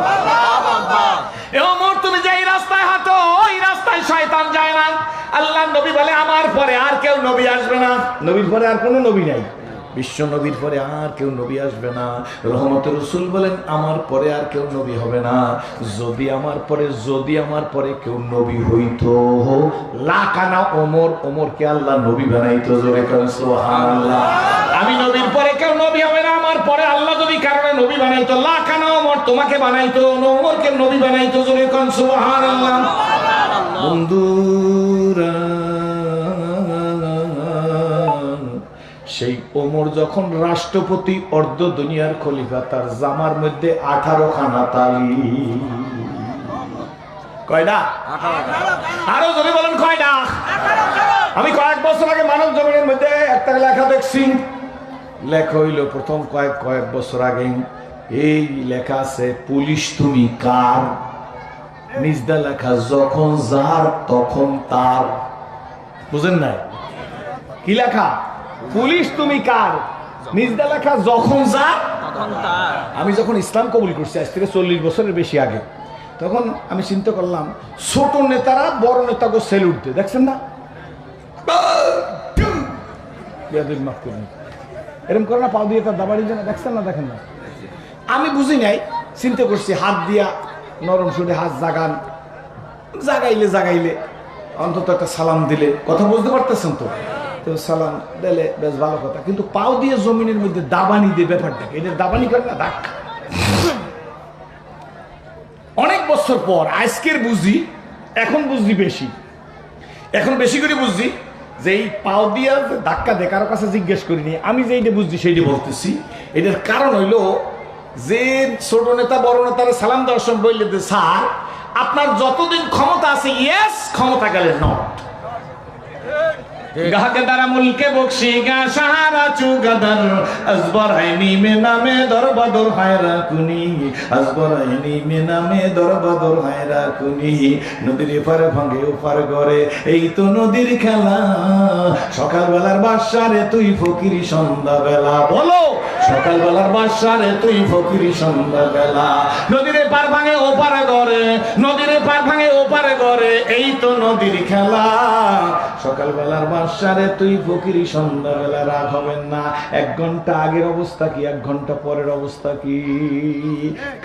ওমর, তুমি যেই রাস্তায় হাঁটো ওই রাস্তায় শয়তান যায় না। আল্লাহ নবী বলে, আমার পরে আর কেউ নবী আসবে না। নবীর পরে আর কোনো নবী নাই, বিশ্ব নবীর পরে আর কেউ নবী আসবে না। রহমতের রাসূল বলেন, আমার পরে আর কেউ নবী হবে না। যদি আমার পরে কেউ নবী হইতো, লাকানা ওমর, ওমরকে আল্লাহ নবী বানাইতো। জোরে কোন সুবহানাল্লাহ। আমি নবীর পরে কেউ নবী হবে না, আমার পরে আল্লাহ যদি কারণে নবী বানাইতো, লাকানা ওমর, তোমাকে বানাইতো, ওমরকে নবী বানাইতো। জোরে কোন সুবহানাল্লাহ। বন্ধুরা, সেই ওমর যখন রাষ্ট্রপতি, অর্ধ দুনিয়ার খলিফা, তার জামার মধ্যে 18 খানা তালি। কয়টা? আরো যদি বলেন কয়টা? আমি কয়েক বছর আগে মানব জমিনের মধ্যে একটা লেখা দেখছি। লেখা হইল প্রথম কয়েক বছর আগে। এই লেখা আছে, পুলিশ তুমি কার? নিজদা লেখা, যখন যার তখন তার। বুঝেন নাই? কি লেখা? পুলিশ তুমি কার? নিজদা লেখা, যখন যার তখন তার। আমি যখন ইসলাম কবুল করছি আজ থেকে 40 বছরের বেশি আগে, তখন আমি চিন্তা করলাম, ছোট নেতারা বড় নেতাকে সেলুট দেয়, দেখছেন না? এরকম করে না, পাও দিয়ে তার দাবাড়ি যেন, দেখছেন না? দেখেন না? আমি বুঝি নাই, চিন্তা করছি, হাত দিয়া নরম সুরে হাত জাগাইলে অন্তত একটা সালাম দিলে, কথা বুঝতে পারতেছেন তো? তো সালাম দিলে বেশ ভালো কথা, কিন্তু পাও দিয়ে জমিনের মধ্যে দাবানি দিয়ে ব্যাপারটাকে, এটা দাবানি করে না, দাগ। অনেক বছর পর আজকের বুঝি, এখন বুঝি বেশি, এখন বেশি করে বুঝছি যে এই পাও দিয়া ধাক্কা দিয়ে কারো কাছে জিজ্ঞেস করিনি, আমি যেইটা বুঝছি সেইটা বলতেছি। এটার কারণ হইল যে ছোট নেতা বড় নেতারা সালাম দেওয়ার সময় বললে যে, স্যার আপনার যতদিন ক্ষমতা আছে ইয়েস, ক্ষমতা গেলে নট। গাহকে দ্বারা মুলকে বকশি গা সাহারা চুগাদার আজবরাইনি মে নামে দরবাদর হায়রা কুনি, আজবরাইনি মে নামে দরবাদর হায়রা কুনি। নদীর এপারে ভাঙে ওপার করে, এই তো নদীর খেলা। সকালবেলার বাদশারে তুই ফকিরি সন্ধ্যাবেলা, বলো সকালবেলার বাদশারে তুই ফকিরি সন্ধ্যাবেলা। নদীর এপার ভাঙে ওপারে করে, নদীর এপার ভাঙে ওপারে করে, এই তো নদীর খেলা। সকালবেলার বাদশারে তুই ফকিরি সন্ধ্যাবেলা, রাগ হবেন না। 1 ঘন্টা আগের অবস্থা কি, 1 ঘন্টা পরের অবস্থা কি?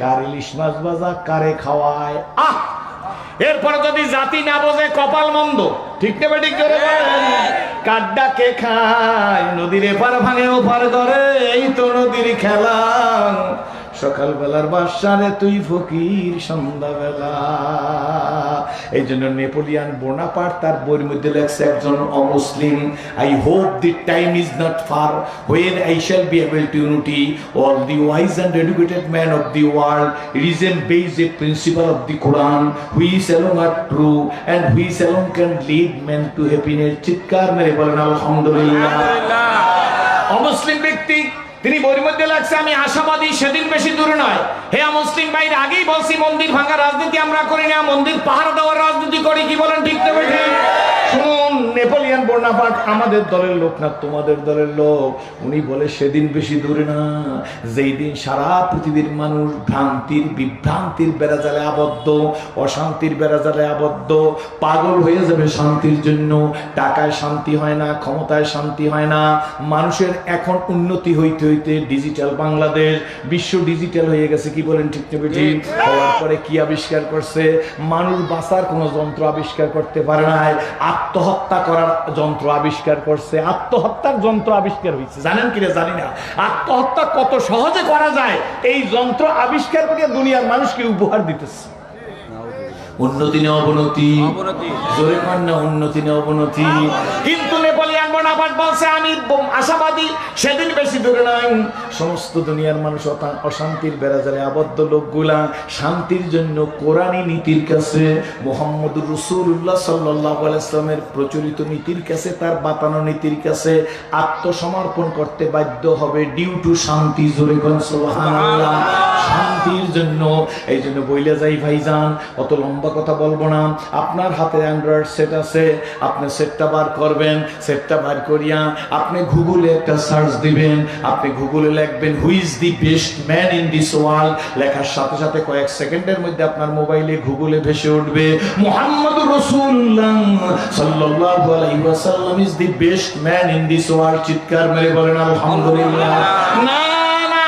কার ইলিশ মাছ ভাজা কারে খাওয়ায়, আহ! এরপরে যদি জাতি না বোঝে কপাল মন্দ, ঠিক না? ঠিক করে কাড্ডাকে খায়, নদীর এপার ভাঙে ওপার করে, এই তো নদীর খেলা। সকালবেলার বাদশারে তুই ফকির সন্ধ্যাবেলা। এই জন্য নেপোলিয়ান বোনাপার্ট তার বইয়ের মধ্যে লেখছে, একজন অমুসলিম, I hope the time is not far when I shall be able to unity all the wise and educated men of the world reason based a principle of the Quran which alone are true and which alone can lead men to happiness. চিৎকার মেরে বলেন আলহামদুলিল্লাহ। অমুসলিম ব্যক্তি তিনি বইয়ের মধ্যে লাগছে, আমি আশাবাদী সেদিন বেশি দূরে নয়। হে মুসলিম ভাইরা, আগেই বলছি মন্দির ভাঙার রাজনীতি আমরা করি না, মন্দির পাহারা দেওয়ার রাজনীতি করি। কি বলেন, ঠিক না? শুনুন, নেপোলিয়ান না বাট আমাদের দলের লোক না, তোমাদের দলের লোক। উনি বলে সেদিন বেশি দূরে না, যেই দিন সারা পৃথিবীর মানুষ বিভ্রান্তির বেড়াজালে আবদ্ধ, অশান্তির বেড়াজালে আবদ্ধ, পাগল হয়ে যাবে শান্তির জন্য। টাকায় শান্তি হয় না, ক্ষমতায় শান্তি হয় না। মানুষের এখন উন্নতি হইতে হইতে ডিজিটাল বাংলাদেশ, বিশ্ব ডিজিটাল হয়ে গেছে। কি বলেন ঠিক না ঠিক? হওয়ার পরে কি আবিষ্কার করছে? মানুষ বাঁচার কোনো যন্ত্র আবিষ্কার করতে পারে না, আত্মহত্যা করার যন্ত্র আবিষ্কার করছে। আত্মহত্যার যন্ত্র আবিষ্কার হয়েছে, জানেন কিনা জানি না। আত্মহত্যা কত সহজে করা যায় এই যন্ত্র আবিষ্কার করে দুনিয়ার মানুষকে উপহার দিতেছে। উন্নতি না অবনতি? জোরে কর না, উন্নতি না অবনতি? কিন্তু নেপোলিয়ান বোনাপার্ট বলছে আমি আশাবাদী, সেদিন বেশি দূরে নয়। সমস্ত দুনিয়ার মানুষ অশান্তির বেড়াজালে আবদ্ধ লোকগুলা শান্তির জন্য কোরআনী নীতির কাছে, মুহাম্মদুর রাসূলুল্লাহ সাল্লাল্লাহু আলাইহি ওয়াসাল্লামের প্রচলিত নীতির কাছে, তার বাতানো নীতির কাছে আত্মসমর্পণ করতে বাধ্য হবে ডিউ টু শান্তি। জোরে কর সুবহানাল্লাহ। শান্তির জন্য। এই জন্য বইলে যাই ভাইজান, অত লম্বা কথা বলবো না। আপনার হাতে অ্যান্ড্রয়েড সেট আছে, আপনি সেটটা বার করবেন। সেটটা বার করিয়া আপনি গুগলে একটা সার্চ দিবেন। আপনি গুগলে লিখবেন who is the best man in this world. লেখার সাথে সাথে কয়েক সেকেন্ডের মধ্যে আপনার মোবাইলে গুগলে ভেসে উঠবে মুহাম্মদুর রাসূলুল্লাহ সাল্লাল্লাহু আলাইহি ওয়াসাল্লাম is the best man in this world. চিৎকার মেরে বলেন আলহামদুলিল্লাহ। না না,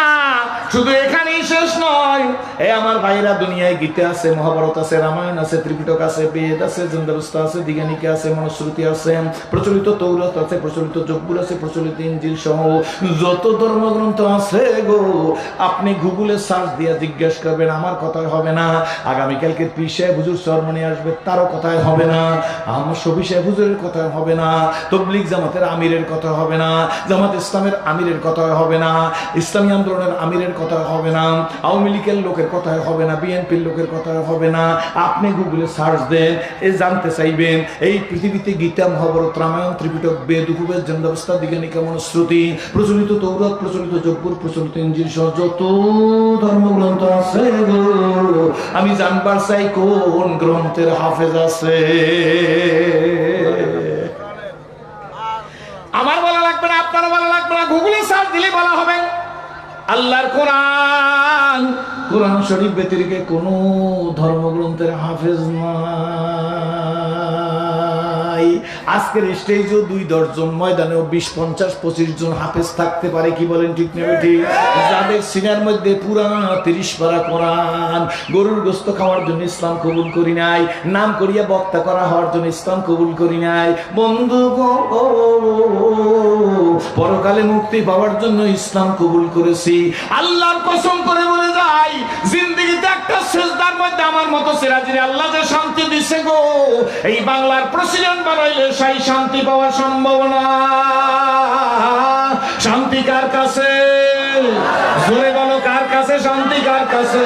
শুধু এখানেই শেষ নয়। এ আমার ভাইরা, দুনিয়ায় গীতা আছে, মহাভারত আছে, রামায়ণ আছে, ত্রিপিটক আছে, বেদ আছে, জন্দরস্তা আছে, দিগানিকা আছে, মনুশ্রুতি আছে, প্রচলিত তৌরাত আছে, প্রচলিত জব্বুর আছে, প্রচলিত ইনজিল সহ যত ধর্মগ্রন্থ আছে গো, আপনি গুগলে সার্চ দিয়ে জিজ্ঞেস করবেন, আমার কথাই হবে না। আগামীকালকে পীর সাহেব হুজুর চরমনি আসবে, তারও কথাই হবে না। আমার শফি সাহেব হুজুরের কথা হবে না। তবলিগ জামাতের আমিরের কথা হবে না। জামাত ইসলামের আমিরের কথা হবে না। ইসলামী আন্দোলনের আমিরের কথা হবে না। আওয়ামী লীগের লোকের কথা হবে না। বিএনপির লোকের কথা হবে না। আপনি গুগলে সার্চ দেন, এ জানতে চাইবেন এই পৃথিবীতে গীতা, মহাভারত, রামায়ণ, ত্রিপিটক, বেদ, উপবেদ, জন্দবস্তা, দিগানিকা, মনুশ্রুতি, প্রচলিত তৌরাত, প্রচলিত জব্বুর, প্রচলিত ইনজিল সহ যত ধর্মগ্রন্থ আছে গো, আমি জানবার চাই কোন গ্রন্থের হাফেজ আছে। আমার বলা লাগবে না, আপনারও বলা লাগবে না, গুগলে সার্চ দিলে বলা হবে আল্লাহর কোরআন। কোরআন শরীফ ব্যতিরেকে কোনো ধর্মগ্রন্থের হাফেজ নাই। আজকের স্টেজেও 2 দশজন, ময়দানেও 20, 50, 25 জন হাফেজ থাকতে পারে। কি বলেন ঠিক না ঠিক? যাদের সিনার মধ্যে পুরা 30 পারা কোরআন। গরুর গোস্ত খাওয়ার জন্য ইসলাম কবুল করি নাই, নাম করিয়া বক্তা করা হওয়ার জন্য ইসলাম কবুল করি নাই। বন্ধু গো, পরকালে মুক্তি পাওয়ার জন্য ইসলাম কবুল করেছি। আল্লাহর কসম করে বলে যাই, জিন্দেগিতে একটা সেজদার মধ্যে আমার মতো সিরাজিরে আল্লাহ যে শান্তি দিছে গো, এই বাংলার প্রেসিডেন্ট বানাইলে সেই শান্তি পাওয়া সম্ভব না। শান্তি কার কাছে? জোরে বলো, কার কাছে শান্তি? কার কাছে?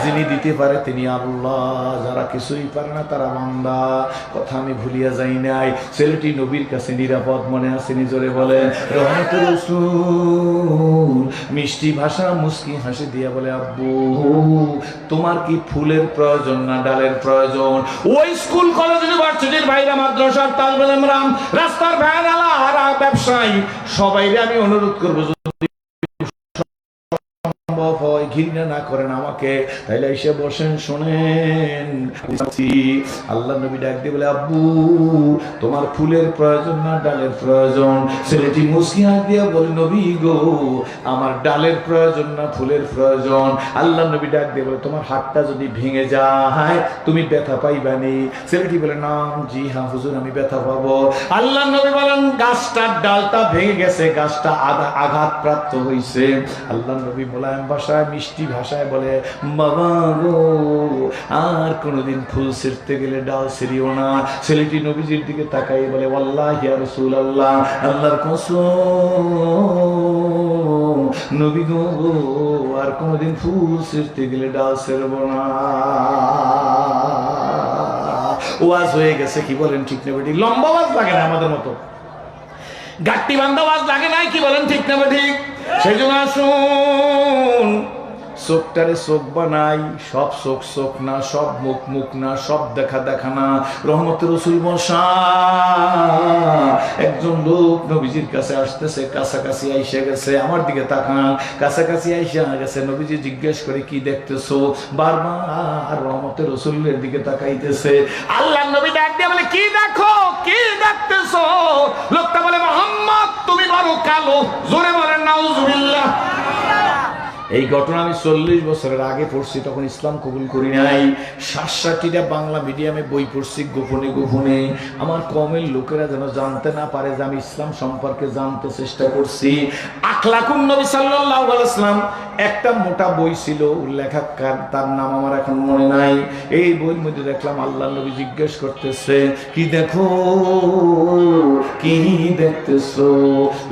যিনি দিতে পারে তিনি আল্লাহ, যারা কিছুই পারে না তারা বান্দা। কথা আমি ভুলিয়া যাই নাই। ছেলেটি নবীর কাছে নিরাপদ মনে আছে, নিজরে বলে রহমতের রাসূল মিষ্টি ভাষা মুস্কি হাসি দিয়া বলে, আব্বু তোমার কি ফুলের প্রয়োজন না ডালের প্রয়োজন? ওই স্কুল, কলেজ, ইউনিভার্সিটির বাইরে, মাদ্রাসার তালবেল ইমরান, রাস্তার ভ্যানওয়ালা আর ব্যবসায়ী সবাইরে আমি অনুরোধ করবো, ঘৃণা না করেন আমাকে, তাইলে এসে বসেন, শোনেন। আল্লাহ নবী ডাক দিয়ে বলে, আব্বু তোমার ফুলের প্রয়োজন না ডালের প্রয়োজন? ছেলেটি মুস্কি হাত দিয়ে বলে, নবী গো আমার ডালের প্রয়োজন না ফুলের প্রয়োজন। আল্লাহ নবী ডাক দিয়ে বলে, তোমার হাতটা যদি ভেঙে যায় তুমি ব্যথা পাইবানি? ছেলেটি বলে, না জি হ্যাঁ হুজুর আমি ব্যথা পাবো। আল্লাহ নবী বলেন, গাছটার ডালটা ভেঙে গেছে, গাছটা আঘাতপ্রাপ্ত হয়েছে। আল্লাহ নবী মোলায়েম ভাষায়, মিষ্টি ভাষায় বলে, বাবা গো আর কোনদিন ফুল ছিঁড়তে গেলে ডাল ছিঁড়িও না। ছেলেটি নবীজির দিকে তাকাই বলে, ওয়াল্লাহি ইয়া রাসূলুল্লাহ, আল্লাহর কসম নবী গো আর কোনদিন ফুল ছিঁড়তে গেলে ডাল ছিঁড়ব না। ওয়াজ হয়ে গেছে। কি বলেন ঠিক না বেটি? লম্বা ওয়াজ লাগে না আমাদের মতো, গাট্টি বান্ধা ওয়াজ লাগে নাই। কি বলেন ঠিক না বেটি? সেই জন্য আসুন চোখটারে চোখ বানাই, সব চোখ চোখ না, সব মুখ মুখ না, সব দেখা দেখা না। রহমতের রাসূল বসা, একজন লোক নবীজির কাছে আসতেছে, কাছাকাছি আইসা গেছে, আমার দিকে তাকান, কাছাকাছি আইসা গেছে। নবীজি জিজ্ঞেস করে কি দেখতেছো, বারবার রহমতের রাসূলের দিকে তাকাইতেছে। আল্লাহ নবী ডাক দিয়ে বলে কি দেখো, কি দেখতেছো? লোকটা বলে মুহাম্মদ তুমি বড় কালো। জোরে বলেন নাউজুবিল্লাহ। এই ঘটনা আমি 40 বছরের আগে পড়ছি, তখন ইসলাম কবুল করি নাই। 60টা বাংলা মিডিয়ামে বই পড়ছি গোপনে গোপনে। আমার কমের লোকেরা যেন জানতে না পারে যে আমি ইসলাম সম্পর্কে জানতে চেষ্টা করছি। আখলাকুন নবী সাল্লাল্লাহু আলাইহি ওয়াসাল্লাম একটা মোটা বই ছিল, লেখক তার নাম আমার এখন মনে নাই। এই বইয়ের মধ্যে দেখলাম আল্লাহ নবী জিজ্ঞেস করতেছে কি দেখো, কি দেখতেছো?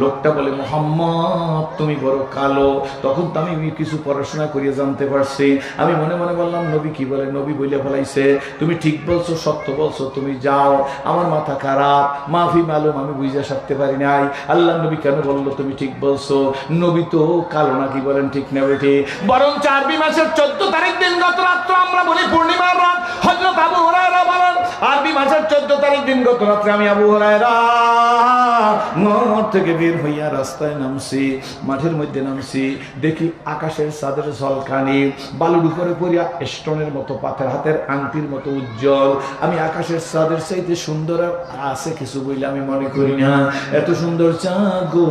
লোকটা বলে মুহাম্মদ তুমি বড় কালো। তখন তো আমি কিছু পড়াশোনা করিয়ে জানতে পারছি। আমি মনে মনে বললাম নবী কি বলে? নবী বইলে ফেলাইছে তুমি ঠিক বলছো, সত্য বলছো, তুমি যাও। আমার মাথা খারাপ, মাফি মালুম, আমি বুঝে সারতে পারি নাই। আল্লাহ নবী কেন বললো তুমি ঠিক বলছো? নবী তো কালো নাকি বলেন, ঠিক না বেঠি? বরং আরবি মাসের 14 তারিখ দিন গত রাত্রে, আমরা বলি পূর্ণিমার রাত, হযরত আবু হুরায়রা বলেন আরবি মাসের 14 তারিখ দিন গত রাত্রে আমি আবু হুরায়রা মঠ থেকে বের হইয়া রাস্তায় নামছি, মাঠের মধ্যে নামছি, দেখি আকাশের চাঁদের ঝলকানি, বালুর উপরে পড়িয়া স্টোনের মতো, পাথর হাতের আংটির মতো উজ্জ্বল। আমি আকাশের চাঁদের চাইতে সুন্দর আছে কিছু বইলে আমি মনে করি না। এত সুন্দর চাঁদ গো,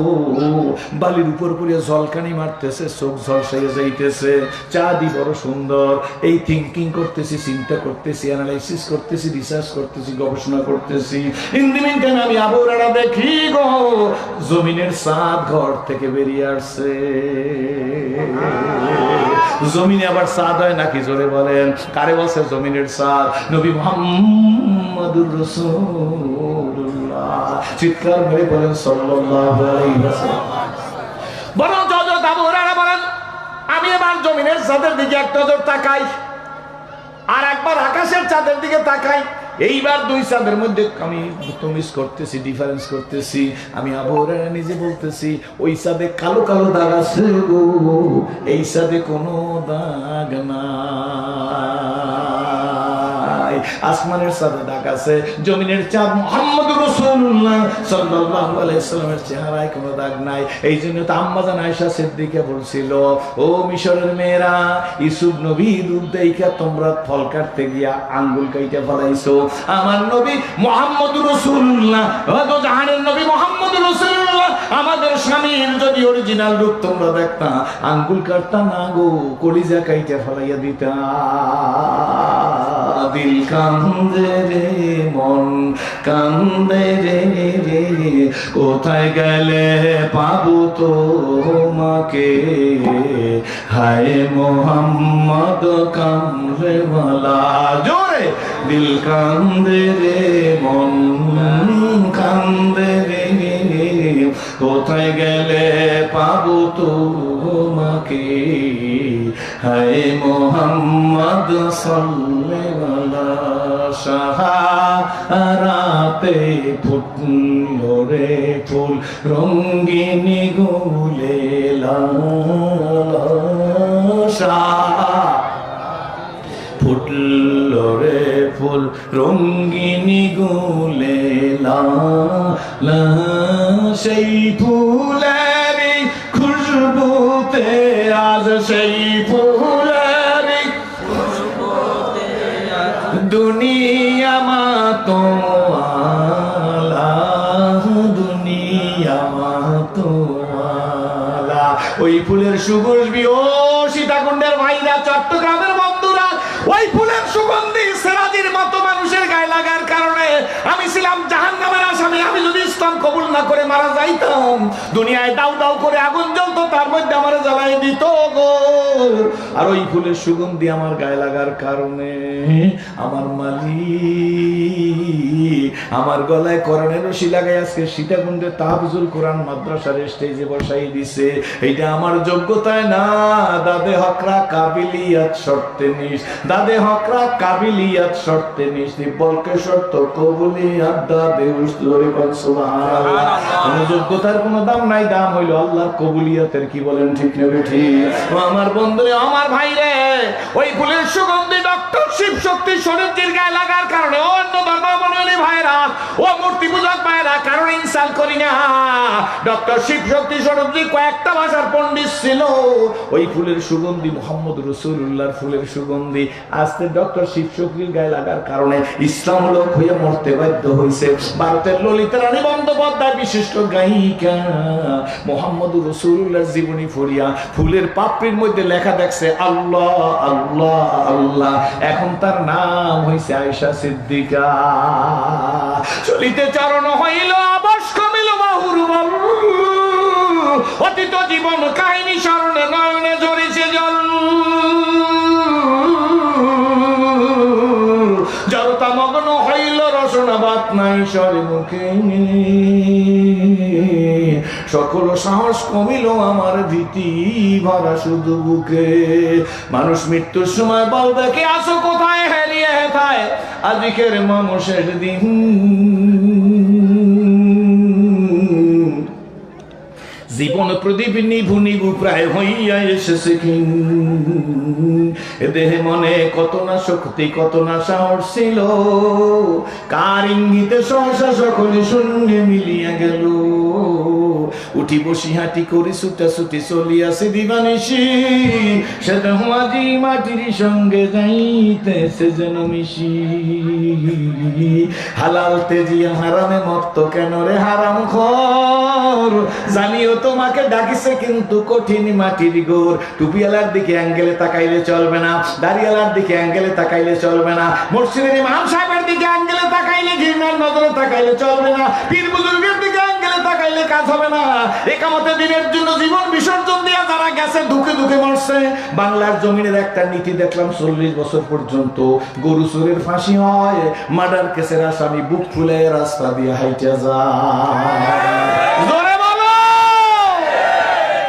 বালির উপর পড়িয়া ঝলকানি মারতেছে, চোখ ঝলসাইয়া যাইতেছে। চাঁদই বড় সুন্দর। এই থিঙ্কিং করতেছি, চিন্তা করতেছি, অ্যানালাইসিস করতেছি, রিসার্চ করতেছি, গবেষণা করতেছি। ইন দি মিন টাইম আমি আবু হুরায়রা দেখি গো জমিনের চাঁদ ঘর থেকে বেরিয়ে আসছে। জমিনে আবার চাঁদ হয় নাকি? জোরে বলেন কারে বলছে জমিনের চাঁদ? নবী মুহাম্মদুর রাসূলুল্লাহ। চিৎকার করে বলেন সাল্লাল্লাহু আলাইহি ওয়াসাল্লাম। বরং হযরত আবু হুরায়রা বলেন আমি এবার জমিনের চাঁদের দিকে এক নজর তাকাই, আর একবার আকাশের চাঁদের দিকে তাকাই। এইবার দুই চাঁদের মধ্যে আমি মিস করতেছি, ডিফারেন্স করতেছি। আমি আবু হুরায়রা নিজে বলতেছি ওই চাঁদে কালো কালো দাগ আছে গো, এই চাঁদে কোনো দাগ নাই। আসমানের চাঁদে দাগ আছে, জমিনের চাঁদ মুহাম্মদুর রাসূলুল্লাহ সাল্লাল্লাহু আলাইহি ওয়াসাল্লামের চেহারায় কোনো দাগ নাই। এই জন্য তো আম্মা জান আয়েশা সিদ্দিকা বলছিল ও মিশরের মেয়েরা, ইউসুফ নবীর দুধ দেইখা তোমরা ফল কাটতে গিয়া আঙ্গুল কাইটা ফলাইছো। আমার নবী মুহাম্মদুর রাসূলুল্লাহ, ওগো জাহানের নবী মুহাম্মদুর রাসূলুল্লাহ, আমাদের স্বামীর যদি অরিজিনাল রূপ তোমরা দেখতা, আঙ্গুল কাটতা না গো, কলিজা কাইটা ফলাইয়া দিতা। দিল কান্দে রে, মন কান্দে রে, কোথায় গেলে পাবো তোমাকে, হায় মোহাম্মদ কামরেওয়ালা। জোরে দিল কান্দে রে, মন কান্দে রে, কোথায় গেলে পাবো তোমাকে, হায় মোহাম্মদ সাল্লাল্লাহু। সাহারাতে ফুটল রে ফুল, রঙ্গিনী গুলে লাশা, ফুটল রে ফুল রঙ্গিনী গুলে লালা, সেই ফুলেরই খুশবুতে আজ, সেই ফুলেরই খুশবুতে দুনিয়া মাতোয়ালা, দুনিয়া মাতোয়ালা। ওই ফুলের সুগন্ধি, ও সীতাকুণ্ডের ভাইরা, চট্টগ্রামের বন্ধুরা, ওই ফুলের সুগন্ধি সেরাজির মতো মানুষের গায়ে লাগার কারণে আমি ছিলাম জাহান্নামের আসামি। আমি যদি ইসলাম কবুল না করে মারা যাইতাম, দুনিয়ায় দাউ দাউ করে আগুন জ্বলতো, তার মধ্যে আমার জ্বালাই দিত গো। আর ওই ফুলের সুগন্ধি আমার গায়ে লাগার কারণে আমার মালিক আমার গলায় কোরআনের রশি লাগাই আজকে সীতাকুণ্ডে তাহফিজুল কোরআন মাদ্রাসার স্টেজে বসাই দিছে। এটা আমার যোগ্যতায় না, দাদে হকরা কাবিলিয়াত শর্তে নিস, দাদে হকরা কাবিলিয়াত শর্তে নিস, বলকে শর্ত কবুলিয়াত দাদে উসলরি কোন সুবহানাল্লাহ। কোন যোগ্যতার কোনো দাম নাই, দাম হইল আল্লাহর কবুলিয়াতের। কি বলেন ঠিক না ঠিক? আমার বন্ধুরে, আমার ভাই রে, ওই ফুলের সুগন্ধি ডক্টর শিব শক্তি শরীর গায়ে লাগার কারণে অন্য ধর্মাবলম্বী ভাইরা ও মূর্তি পূজক ভাইরা কারণ ইনসাল করি না। ডক্টর শিব শক্তি শরীর কয়েকটা ভাষার পণ্ডিত ছিল, ওই ফুলের সুগন্ধি মোহাম্মদ রাসূলুল্লাহর ফুলের সুগন্ধি আজকে ডক্টর শিব শক্তির গায়ে লাগার কারণে ইসলাম লোক হয়ে মরতে বাধ্য হয়েছে। ভারতের ললিতা রানী বন্দ্যোপাধ্যায় বিশিষ্ট গায়িকা মোহাম্মদ রাসূলুল্লাহর জীবনী পড়িয়া ফুলের পাপড়ির মধ্যে লেখা দেখছে আল্লাহ আল্লাহ আল্লাহ। এখন তার নাম হইছে আয়েশা সিদ্দিকা। চলিতে চরণ হইল আবাস কমিল বাহুর বল, অতীত জীবন কাহিনী স্মরণে নয়নে ঝরিছে জল। জড়তা মগ্ন হইল রসনা বাত নাই স্বরে মুখে, সকল সাহস কমিল আমার ভীতি ভরা শুধু বুকে। মানুষ মৃত্যুর সময় বলবে কে আসো কোথায় হারিয়ে হেথায়, আজকের মানুষের দিন জীবন প্রদীপ নিভু নিভু প্রায় হইয়া এসেছে কিন। দেহে মনে কত না শক্তি কত না সাহস ছিল, কার ইঙ্গিতে সহসা সকলে শূন্য মিলিয়া গেল। উঠি বসি হাঁটি করি ছুটাছুটি চলিয়াছে দিবানিশি, সেটা আজি মাটির সঙ্গে যাইতেছে যেন মিশি। হালাল তেজিয়া হারামে মত্ত কেন রে হারাম খোর, জানিও তোমাকে ডাকিছে কিন্তু কঠিন মাটির গোর। টুপিওয়ালার দিকে অ্যাঙ্গেলে তাকাইলে চলবে না, দাড়িওয়ালার দিকে অ্যাঙ্গেলে তাকাইলে চলবে না, মসজিদের ইমাম সাহেবের দিকে অ্যাঙ্গেলে তাকাইলে ঘৃণার নজরে তাকাইলে চলবে না, পীর বুজুর্গের দিকে অ্যাঙ্গেলে তাকাইলে কাজ হবে না। একামতে দিনের জন্য জীবন বিসর্জন দিয়া যারা গেছে দুঃখে দুঃখে মরছে। বাংলার জমিনের একটা নীতি দেখলাম, 40 বছর পর্যন্ত গরু চোরের ফাঁসি হয়, মার্ডার কেসের আসামি বুক ফুলে রাস্তা দিয়ে হাইটে যায়।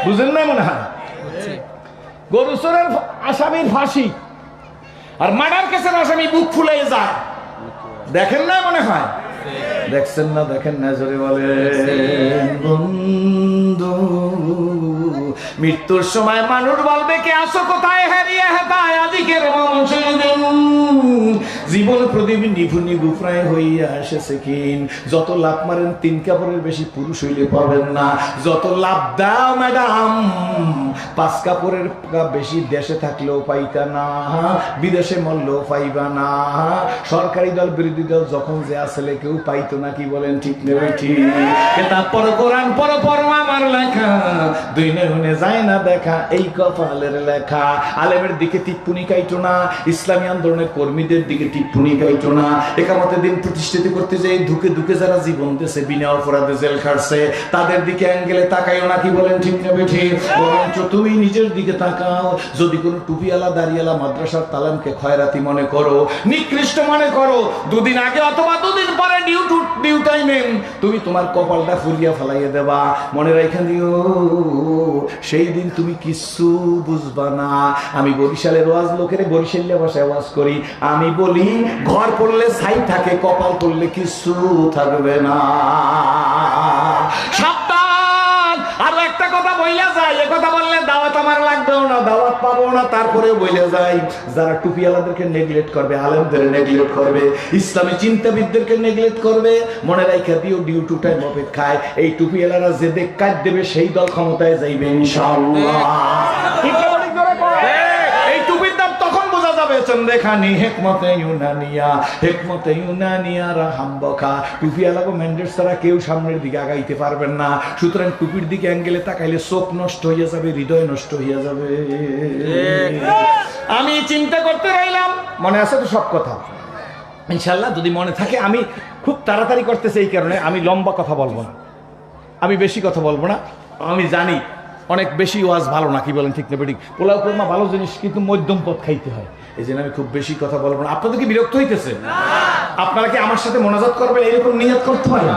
বুঝেন না মনে হয়? গরু চোরের আসামির ফাঁসি আর মার্ডার কেসের আসামি বুক ফুলে যায়। দেখেন না মনে হয়? দেখছেন না? দেখেন না? জোরে বলেন। বন্ধু মৃত্যুর সময় মানুষ বলবে কে আসো কোথায় হারিয়ে হেতায়, আজকের মানুষের দিন জীবন প্রদীপ নিভু নিভু প্রায় হইয়া এসেছে কিন। যত লাভ মারেন 3 কাপড়ের বেশি পুরুষ হইলে পাবেন না, যত লাভ দাও ম্যাডাম 5 কাপড়ের বেশি দেশে থাকলেও পাইতা না, বিদেশে মরলেও পাইবা না। সরকারি দল বিরোধী দল যখন যে আসলে কেউ পাইতো না। কি বলেন ঠিক নেবে? ঠিক। তারপর কোরআন পর পর আমার লেখা, 2 নয়নে যায় না দেখা, এই কপালের লেখা। আলেমের দিকে টিপ্পনি কাইতো না, ইসলামী আন্দোলনের কর্মীদের দিকে টিপ্পনি কাইতো না। একামতে দিন প্রতিষ্ঠিত করতে যে ধুকে ধুকে যারা জীবন দিয়েছে, বিনা অপরাধে জেল খাটছে, তাদের দিকে অ্যাঙ্গেলে তাকাইও না। কি বলেন ঠিক নেবে? ঠিক। বরঞ্চ তুমি নিজের দিকে তাকাও। যদি কোনো টুপিওয়ালা দাড়িওয়ালা মাদ্রাসার তালামকে খয়রাতি মনে করো, নিকৃষ্ট মনে করো, 2 দিন আগে অথবা 2 দিন পরে ডিউ টাইমে তুমি তোমার কপালটা ফুলিয়া ফেলাইয়া দেবা। মনে রাখা দিও, সেই দিন তুমি কিছু বুঝবা না। আমি বরিশালের ওয়াজ লোকের বরিশালিয়া ভাষায় ওয়াজ করি। আমি বলি ঘর পড়লে ছাই থাকে, কপাল পড়লে কিছু থাকবে না। সাবধান। আর একটা কথা বইলা যায়, এ কথা বললে দাওয়াত আমার লাগবেও না, দাওয়াত পাবো না, তারপরে বইলে যাই যারা টুপিওয়ালাদেরকে নেগলেক্ট করবে, আলেমদের নেগলেক্ট করবে, ইসলামী চিন্তাবিদদেরকে নেগলেক্ট করবে, মনে রাখা দিও ডিউ টু টাইম অপেক্ষায় এই টুপিওয়ালারা যে দেখ কাজ দেবে সেই দল ক্ষমতায় যাইবে ইনশাআল্লাহ। এই টুপির দাম তখন বোঝা যাবে। চন্দ্রেখানি হেকমতে ইউনানিয়া রাহাম্বকা। টুপিওয়ালাগো ম্যান্ডেট ছাড়া কেউ সামনের দিকে আগাইতে পারবেন না। সুতরাং টুপির দিকে অ্যাঙ্গেলে তাকাইলে চোখ নষ্ট হইয়া যাবে, হৃদয় নষ্ট হইয়া যাবে। আমি চিন্তা করতে রইলাম, মনে আছে তো সব কথা ইনশাল্লাহ? যদি মনে থাকে। আমি খুব তাড়াতাড়ি করতেছি, এই কারণে আমি লম্বা কথা বলবো না, আমি বেশি কথা বলবো না। আমি জানি অনেক বেশি ওয়াজ ভালো না। কি বলেন ঠিক না? ঠিক। পোলাও কোরমা ভালো জিনিস, কিন্তু মধ্যম পথ খাইতে হয়। এই জন্য আমি খুব বেশি কথা বলবো না। আপনাদের কি বিরক্ত হইতেছে? আপনারা কি আমার সাথে মোনাজাত করবেন এরকম নিয়ত করতে পারেন?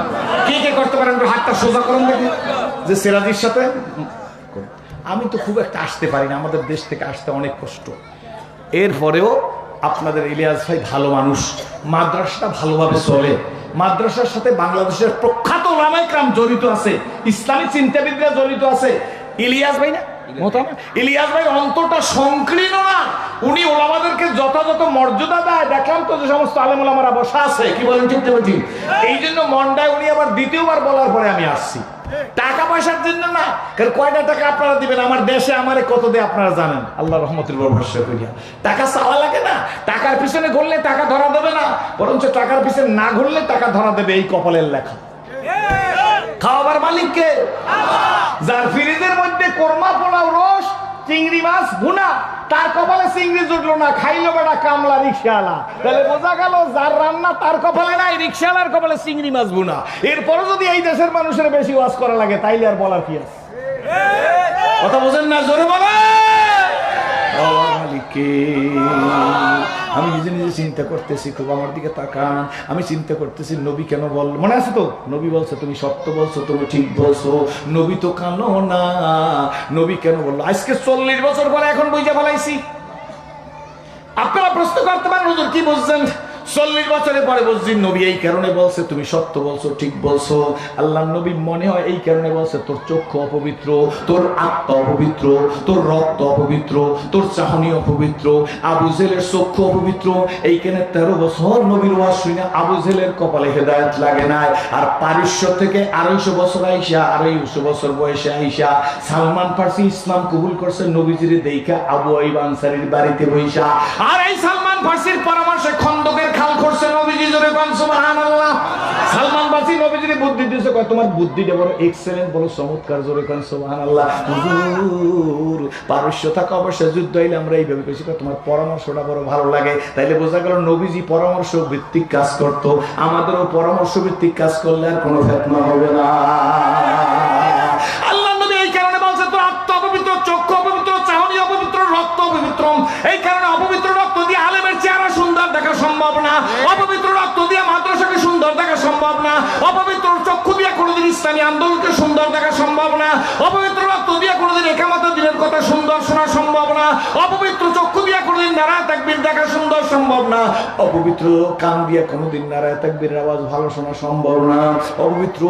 কে কে করতে পারেন? হাতটা সোজা করুন দেখি, যে সিরাজির সাথে। আমি তো খুব একটা আসতে পারি না, আমাদের দেশ থেকে আসতে অনেক কষ্ট। এরপরেও আপনাদের ইলিয়াস ভাই ভালো মানুষ, মাদ্রাসাটা ভালোভাবে চলে, মাদ্রাসার সাথে বাংলাদেশের প্রখ্যাত ওলামায়ে কেরাম জড়িত আছে, ইসলামী চিন্তাবিদরা জড়িত আছে। ইলিয়াস ভাই না, ইলিয়াস ভাই অন্তরটা সংকীর্ণ না, উনি ওলামাদেরকে যথাযথ মর্যাদা দেয়। দেখলাম তো যে সমস্ত আলেম ওলামারা বসা আছে, কি বলেন ঠিক না ঠিক? এই জন্য মন্ডায় উনি আবার দ্বিতীয়বার বলার পরে আমি আসছি, টাকা পয়সার জন্য না। কারণ কয়টা টাকা আপনারা দিবেন? আমার দেশে আমারে কত দেয় আপনারা জানেন, আল্লাহ রহমতের ভরসা করিয়া। টাকা চাওয়া লাগে না, টাকার পিছনে ঘুরলে টাকা ধরা দেবে না, বরঞ্চ টাকার পিছনে না ঘুরলে টাকা ধরা দেবে, এই কপালের লেখা। খাওয়াবার মালিককে, যার ফ্রিজের মধ্যে কোরমা পোলাও রস চিংড়ি মাছ ভুনা, তার কপালে চিংড়ি জুটলো না, খাইলো বেটা কামলা রিক্সাওয়ালা। তাহলে বোঝা গেল যার রান্না তার কপালে নাই, রিক্সাওয়ালার কপালে চিংড়ি মাছ ভুনা। এরপরে যদি এই দেশের মানুষের বেশি ওয়াজ করা লাগে, তাইলে আর বলার কি আছে? কথা বোঝেন না? জোরে বলে আমি নিজে নিজে চিন্তা করতেছি, খুব আমার দিকে তাকান, আমি চিন্তা করতেছি নবী কেন বল, মনে আছে তো? নবী বলছে তুমি সত্য বলছো, তুমি ঠিক বলছো, নবী তো কানো না, নবী কেন বললো? আজকে 40 বছর পরে এখন বুঝে ফেলাইছি। আপনারা প্রশ্ন করতে পারেন হুজুর কি বুঝছেন? 40 বছরের পরে বুঝছি নবী এই কারণে বলছে তুমি সত্য বলছো, ঠিক বলছো। আল্লাহ নবী মনে হয় এই কারণে বলছে তোর চক্ষু অপবিত্র, তোর আত্মা অপবিত্র, তোর রক্ত অপবিত্র, তোর চাহনি অপবিত্র। আবু জেলের চক্ষু অপবিত্র, এইখানে 13 বছর নবীর ওয়াজ শুনে আবু জেলের কপালে হেদায়েত লাগে নাই। আর পারস্য থেকে 250 বছর আইসা, 250 বছর বয়সে আইসা সালমান ফার্সি ইসলাম কবুল করছে নবীজির দেখা আবু আইব আনসারীর বাড়িতে বইসা। আর এই সালমান ফার্সির পরামর্শে খন্দকের খাল করছে নবীজি, জোরে কোন সুবহানাল্লাহ। সালমান ফার্সি নবীজির বুদ্ধি দিয়েছে, কয় তোমার বুদ্ধিটা বড় এক্সেলেন্ট, বড় চমৎকার, জোরে কোন সুবহানাল্লাহ। হুজুর পারস্য থাকা অবশ্যই যুদ্ধ হইলে আমরা এইভাবে কইছি, তোমার পরামর্শটা বড় ভালো লাগে। তাইলে বোঝা গেল নবীজি পরামর্শ ভিত্তিক কাজ করত, আমাদেরও পরামর্শ ভিত্তিক কাজ করলে আর কোনো ফিতনা হবে না। আল্লাহ নবী এই কারণে বলছে তোর আত্মা অপবিত্র, চক্ষু অপবিত্র, চাহনি অপবিত্র, রক্ত অপবিত্র। এই কারণে অপবিত্র রক্ত দিয়ে আলেমের চেহারা সুন্দর দেখা সম্ভব না, অপবিত্র রক্ত দিয়ে মাদ্রাসাকে সুন্দর দেখা সম্ভব না, অপবিত্র চক্ষু দিয়ে কোনোদিন ইসলামী আন্দোলনকে সুন্দর দেখা সম্ভব না, অপবিত্র রক্ত দিয়ে কোনোদিন একামতের দিনের কথা সুন্দর শোনা সম্ভব না, অপবিত্র চক্ষু দিয়ে কোনোদিন নারায়ে তাকবীর দেখা সুন্দর সম্ভব না, অপবিত্র কান দিয়ে কোনোদিন নারায়ে তাকবীরের আওয়াজ ভালো শোনা সম্ভব না, অপবিত্র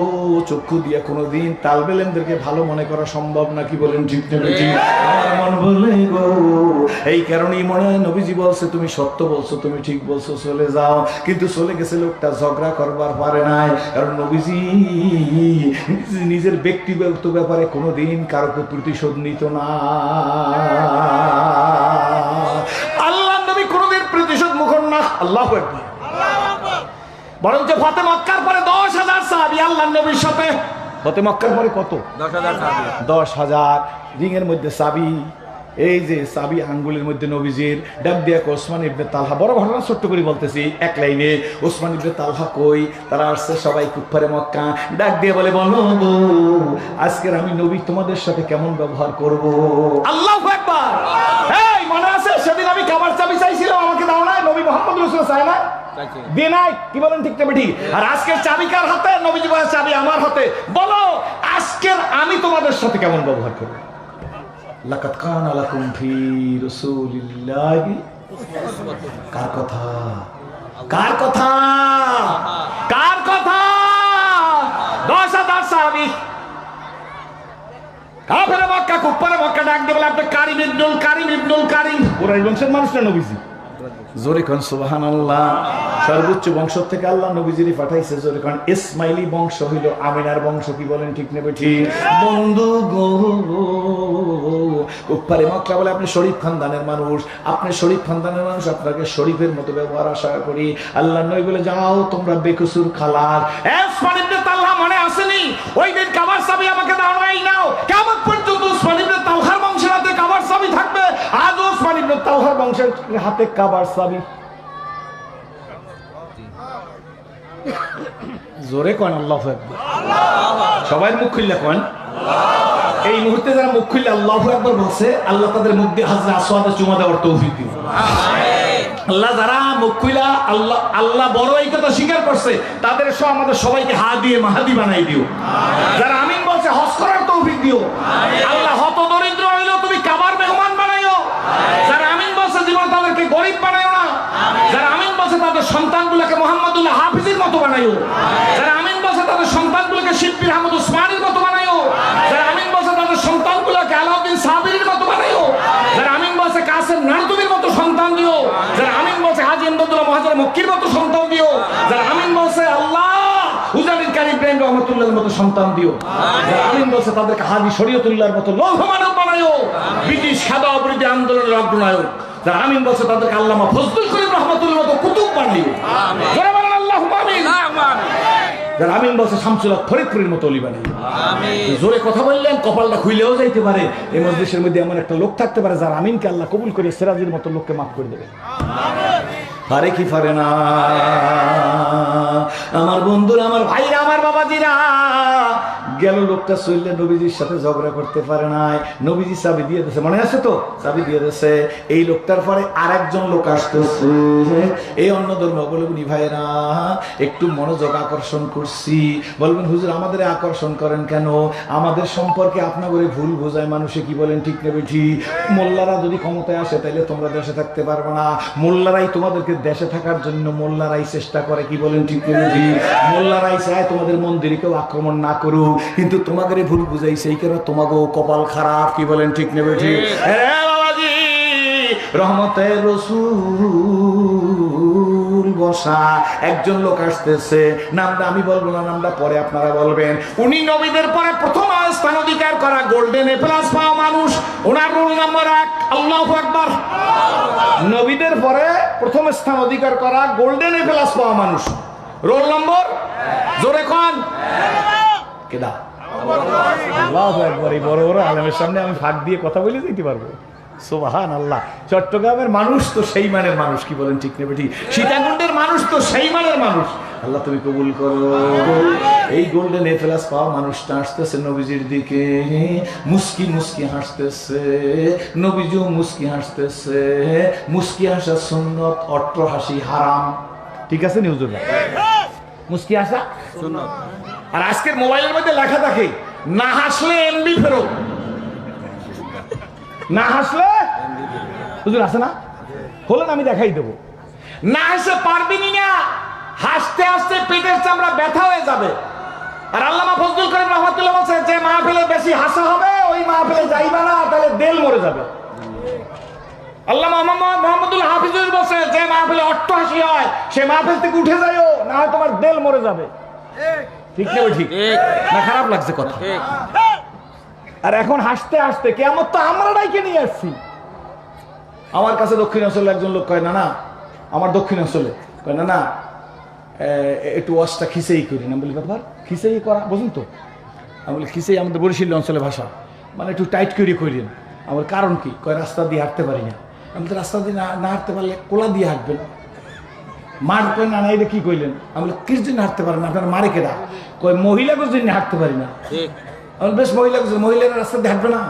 চক্ষু দিয়ে কোনোদিন তালবেলেমদেরকে ভালো মনে করা সম্ভব না। কি বলেন ঠিক না ঠিক? আমার মন বলে গো, এই কারণেই মনে হয় নবীজি বলছে তুমি সত্য বলছো, তুমি ঠিক বলছো, চলে যাও। কিন্তু চলে গেছে লোকটা, ঝগড়া করবার পারে নাই, কারণ নবীজি নিজের ব্যক্তিগত ব্যাপারে কোনোদিন কারোকে প্রতিশোধ নিত না। আল্লাহ নবী কোনোদিন প্রতিশোধ মুখর না। আল্লাহু আকবার। বরঞ্চ ফাতে মক্কার পরে 10,000 সাহাবী আল্লাহ নবীর সাথে। ফাতে মক্কার পরে কত? 10,000 সাহাবী। 10,000 রিংয়ের মধ্যে চাবি, এই যে চাবি আঙ্গুলের মধ্যে নবীজির। ডাক দিয়া ওসমান ইবনে তালহা, বড় ঘটনা ছোট্ট করে বলতেছি এক লাইনে। ওসমান ইবনে তালহা কই, তারা আসছে সবাই কুফারে মক্কা। ডাক দিয়ে বলে বলো আজকের আমি নবী তোমাদের সাথে কেমন ব্যবহার করব? আল্লাহু আকবার। এই মনে আছে সেদিন আমি কাবার চাবি চাইছিলাম, আমাকে দাও না? নবী মুহাম্মদ রাসূল চায় না? দিয়ে নাই। কি বলেন ঠিক না বেঠি? আর আজকের চাবি কার হাতে? নবীজি বলে চাবি আমার হাতে। বলো আজকের আমি তোমাদের সাথে কেমন ব্যবহার করব? লাকাদ কানা লাকুম ফি রাসূলিল্লাহি কার কথা? কার কথা? কার কথা? 10,000 সাহাবী কাফের মক্কা, কুফারে মক্কা ডাক দিয়ে বলে আপনি কারিম ইবনুল কারিম, ইবনুল কারিম। কুরাইশ বংশের মানুষ না নবীজি? জোরে কোন সুবহানাল্লাহ। সর্বোচ্চ বংশ থেকে আল্লাহ নবীজিরে পাঠাইছে। জোরে কোন ইসমাইলি বংশ হইল আমিনার বংশ। কি বলেন ঠিক না ঠিক? বন্ধু গো, কুফারে মক্কা বলে আপনি শরীফ খানদানের মানুষ, আপনি শরীফ খানদানের মানুষ, আপনাকে শরীফের মতো ব্যবহার আশা করি। আল্লাহ নবী বলে যাও তোমরা বেকসুর খালার। উসমান ইবনে তালহা মনে আসেনি? ওই দিন কাবার চাবি আমাকে দাও নাই, নাও। কিয়ামত পর্যন্ত উসমান ইবনে তালহার বংশের হাতে কাবার চাবি থাকবে। আজ উসমান ইবনে তালহার বংশের হাতে কাবার চাবি। জোরে কোন আল্লাহু আকবার। সবাই মুখ খুললে কোন। এই মুহূর্তে যারা মুখ খুললে আল্লাহু আকবার বলছে, আল্লাহ তাদের মুখ দিয়ে হাজরা আসওয়াদে চুমা দেওয়ার তৌফিক দিন। আল্লাহ যারা মুখ খুইলা আল্লাহ আল্লাহ বড় এই কথা স্বীকার করছে তাদের সহ আমাদের সবাইকে হা দিয়ে মাহাদি বানাই দিও। যারা আমিন বলছে হজ করার তৌফিক দিও। আল্লাহ হত দরিদ্র হইলেও তুমি কাবার মেহমান বানাইও। যারা আমিন বলছে জীবন তাদেরকে গরিব বানাইও না। যারা আমিন বলছে তাদের সন্তানগুলোকে মোহাম্মদুল্লাহ হাফিজের মতো বানাইও। যারা আমিন বলছে তাদের সন্তানগুলোকে শিল্পীর আহমদ উসমানীর মতো বানাইও। যারা আমিন বলছে তাদের সন্তানগুলোকে আলাউদ্দিন সাবিরের মতো বানাইও। যারা আমিন বলছে কাসেম নানতুবির মতো সন্তান দিও। যারা আমিন বলছে হাজী ইমদাদুল্লাহ মুহাজির মক্কির মতো সন্তান দিও। যারা আমিন বলছে আল্লাহ হুজাইর কারি ইব্রাহিম রহমাতুল্লাহর মতো সন্তান দিও। যারা আমিন বলছে তাদেরকে হাজী শরীয়তুল্লাহর মতো লৌহ মানব বানাইও। ব্রিটিশ সাদা বিরোধী আন্দোলনের অগ্রনায়ক যারা আমিন বলছে তাদেরকে আল্লামা ফজলুল করিম রহমাতুল্লাহর মতো কুতুব বানিও। জোরে বলেন আল্লাহুম্মা আমিন। যারা আমিন বলছে শামসুল হক ফরিদপুরের মতো অলি বানিও। জোরে কথা বললেন কপালটা খুইলেও যাইতে পারে। এই মজলিসের মধ্যে এমন একটা লোক থাকতে পারে যারা আমিনকে আল্লাহ কবুল করে সিরাজের মতো লোককে মাফ করে দেবে। পারে কি পারে না? আমার বন্ধুরা, আমার ভাইরা, আমার বাবাজিরা, গেল লোকটা চললে নবীজির সাথে ঝগড়া করতে পারে নাই। নবীজি চাবি দিয়ে দিয়েছে, মনে আছে তো? চাবি দিয়ে দিয়েছে। এই লোকটার পরে আরেকজন লোক আসতেছে। এই অন্য ধর্মাবলম্বী ভাইরা একটু মনোযোগ আকর্ষণ করছি। বলবেন হুজুর আমাদের আকর্ষণ করেন কেন? আমাদের সম্পর্কে আপনাদের ভুল বোঝায় মানুষে। কি বলেন ঠিক না বেঠি? মোল্লারা যদি ক্ষমতায় আসে তাহলে তোমরা দেশে থাকতে পারবে না। মোল্লারাই তোমাদেরকে দেশে থাকার জন্য মোল্লারাই চেষ্টা করে। কি বলেন ঠিক না বেঠি? মোল্লারাই চায় তোমাদের মন্দিরে কেউ আক্রমণ না করুক, কিন্তু তোমাদের ভুল বুঝাইছে এই কারণে তোমাকেও কপাল খারাপ। কি বলেন ঠিক না বেঠি? বাবাজি রহমতের রাসূল বসা একজন লোক আসতেছে, নামটা আমি বলবো না, নামটা পরে আপনারা বলবেন। উনি নবীদের পরে প্রথম স্থান অধিকার করা গোল্ডেন এ প্লাস পাওয়া মানুষ। ওনার রোল নাম্বার 1। আল্লাহু আকবার। নবীদের পরে প্রথম স্থান অধিকার করা গোল্ডেন এ প্লাস পাওয়া মানুষ। রোল নম্বর জোরে কোন? কেডা? আল্লাহু আকবার। এই বড় বড় আলেমের সামনে আমি ফাঁক দিয়ে কথা বলে দিতে পারবো? সুবহানাল্লাহ। চট্টগ্রামের মানুষ তো সেই মানের মানুষ। কি বলেন ঠিক না বেঠি? সীতাকুণ্ডের মানুষ তো সেই মানের মানুষ। আল্লাহ তুমি কবুল করো। এই গোল্ডেন এ প্লাস পাওয়া মানুষটা আসতেছে নবীজির দিকে, মুস্কি মুস্কি হাসতেছে। নবীজিও মুস্কি হাসতেছে। মুস্কি হাসা সুন্নত, অট্ট হাসি হারাম। ঠিক আছে নি হুজুর? মুস্কি হাসা সুন্নত। আর আজকের মোবাইলের মধ্যে লেখা থাকে না হাসলে এমবি ফেরত, না হাসলে হুজুর আছে না? হলেন আমি দেখাই দেবো। না হাসে পারবি না, হাসতে হাসতে পেটের চামড়া ব্যথা হয়ে যাবে। আর আল্লামা ফজলুল করিম রহমাতুল্লাহ বলছে যে মাহফিলে বেশি হাসা হবে ওই মাহফিলে যাইবা না, তাহলে দেল মরে যাবে। আল্লামা মুহাম্মদুল হাফিজুর বলছে যে মাহফিলে অট্ট হাসি হয় সে মাহফিল থেকে উঠে যাইও, না হয় তোমার দেল মরে যাবে। ঠিক না? ঠিক না? খারাপ লাগছে কথা? আর এখন হাসতে হাসতে কিয়ামত তো আমরা ডাইকে নিয়ে আসছি। আমার কাছে দক্ষিণাঞ্চলে একজন লোক কয়, না না আমার দক্ষিণাঞ্চলে কয়, না না একটু ওয়াজটা খিচেই করি না। বলি ব্যাপার খিচেই করা বুঝুন তো? আমি বলি খিচেই আমাদের বরিশাল অঞ্চলের ভাষা, মানে একটু টাইট করে করেন। আমার কারণ কি? কয় রাস্তা দিয়ে হাঁটতে পারি না। আমি তো রাস্তা দিয়ে না হাঁটতে পারলে কোলা দিয়ে হাঁটবেন। মার কয় না না এটা কি কইলেন? আমি বলি কিস জন্য হাঁটতে পারেন? আপনার মারে কেডা? কয় মহিলাকে জন্য হাঁটতে পারি না। আমি বেশ মহিলারা রাস্তা দিয়ে হাঁটবে না।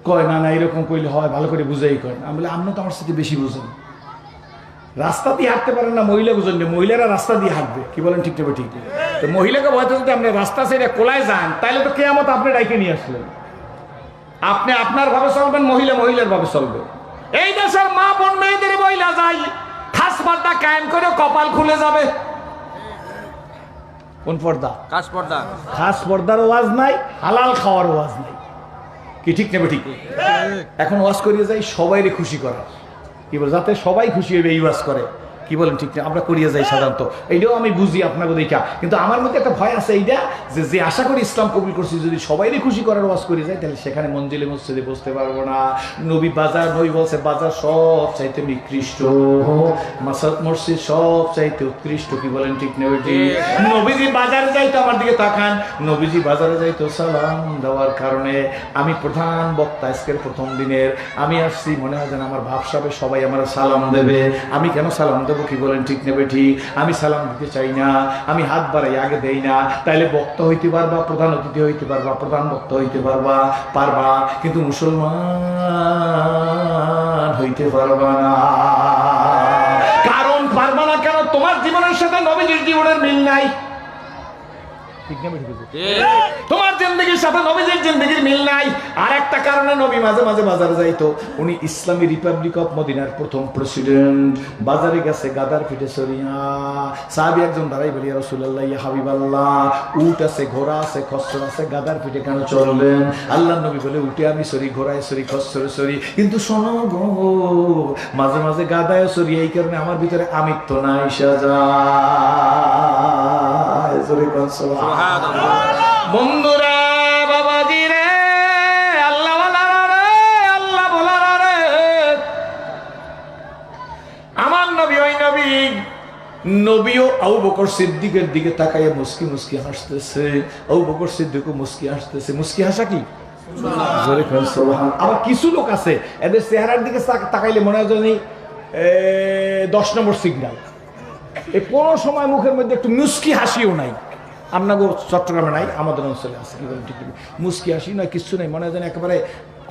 কয় না না এরকম কইলে হয়, ভালো করে বুঝাই কয়। আমি বলি আপনি তো আমার সাথে বেশি বুঝেন। রাস্তা দিয়ে হাঁটতে পারেন না মহিলা বুঝেন, মহিলারা রাস্তা দিয়ে হাঁটবে। কি বলেন ঠিক না? ঠিক। তো মহিলাকে বলতে যদি আপনি রাস্তা ছেড়ে কোলায় যান তাহলে তো কিয়ামত আপনি ডাইকে নিয়ে আসলেন। আপনি আপনার ভাবে চলবেন, মহিলা মহিলার ভাবে চলবে। এই দেশের মা বোন মেয়েদের মহিলা যাই খাস পর্দা কায়েম করে কপাল খুলে যাবে। কোন পর্দা? খাস পর্দা। খাস পর্দার ওয়াজ নাই, হালাল খাওয়ার ওয়াজ নাই। কি ঠিক না? ঠিক। এখন ওয়াজ করিয়ে যাই সবাইরে খুশি করা। কি বল? যাতে সবাই খুশি হবে এই ওয়াজ করে। কি বলেন ঠিক না? আমরা করিয়ে যাই সাধারণত, এইটাও আমি বুঝি আপনাকে দেখা। কিন্তু আমার মধ্যে একটা ভয় আছে এইটা যে আশা করি ইসলাম কবুল করছি যদি সবাইরে খুশি করার ওয়াজ করে যায় তাহলে সেখানে মঞ্জিলে মসজিদে বসতে পারবো না। নবী বাজার, নবী বলছে বাজার সব চাইতে নিকৃষ্ট, মসজিদ সব চাইতে উৎকৃষ্ট। কি বলেন ঠিক না? নবীজি বাজারে যাইতো, আমার দিকে তাকান, নবীজি বাজারে যাইতো সালাম দেওয়ার কারণে। আমি প্রধান বক্তা আজকের প্রথম দিনের, আমি আসছি মনে হয় যেন আমার ভাবসাবে সবাই আমার সালাম দেবে। আমি কেন সালাম দেবো? কি বলেন ঠিক নেবে? ঠিক। আমি সালাম দিতে চাই না, আমি হাত বাড়াই আগে দেই না। তাইলে বক্তা হইতে পারবা, প্রধান অতিথি হইতে পারবা, প্রধান বক্তা হইতে পারবা, কিন্তু মুসলমান হইতে পারবা না। কারণ পারবা না কেন? তোমার জীবনের সাথে নবীজির জীবনের মিল নাই। তোমার জিন্দগির সাথে নবীজির জিন্দগির মিল নাই। আর একটা কারণে নবী মাঝে মাঝে বাজারে যাইতো। উনি ইসলামী রিপাবলিক অফ মদিনার প্রথম প্রেসিডেন্ট। বাজারে গেছে গাদার পিঠে সরিয়া। সাহাবী একজন দাঁড়াই বলি, ইয়া রাসূলুল্লাহ, ইয়া হাবিবাল্লাহ, উট আছে, ঘোড়া আছে, খচ্চর আছে, গাদার পিঠে কেন চলবেন? আল্লাহর নবী বলে, উঠে আমি সরি, ঘোড়ায় সরি, খচ্চরে সরি, কিন্তু শোনো গো, মাঝে মাঝে গাদায় সরি, এই কারণে আমার ভিতরে আমিত্ব নাই সাজা। বন্ধুরা, বাবাজি রে, আল্লাহ আল্লাহ বলার রে, আমার নবী ওই নবী, নবীও আবু বকর সিদ্দিকের দিকে তাকাইয়া মুস্কি মুস্কি হাসতেছে। আবু বকর সিদ্দিকও মুস্কি হাসতেছে। মুস্কি হাসা কি? আবার কিছু লোক আছে এদের চেহারার দিকে তাকাইলে মনে হয় জানি 10 নম্বর সিগন্যাল। কোন সময় মুখের মধ্যে একটু মুস্কি হাসিও নাই। আপনাকে চট্টগ্রামে নাই, আমাদের অঞ্চলে আছে। কি বলেন? ঠিক মুস্কি হাসি নয়, কিচ্ছু নাই। মনে হয় একেবারে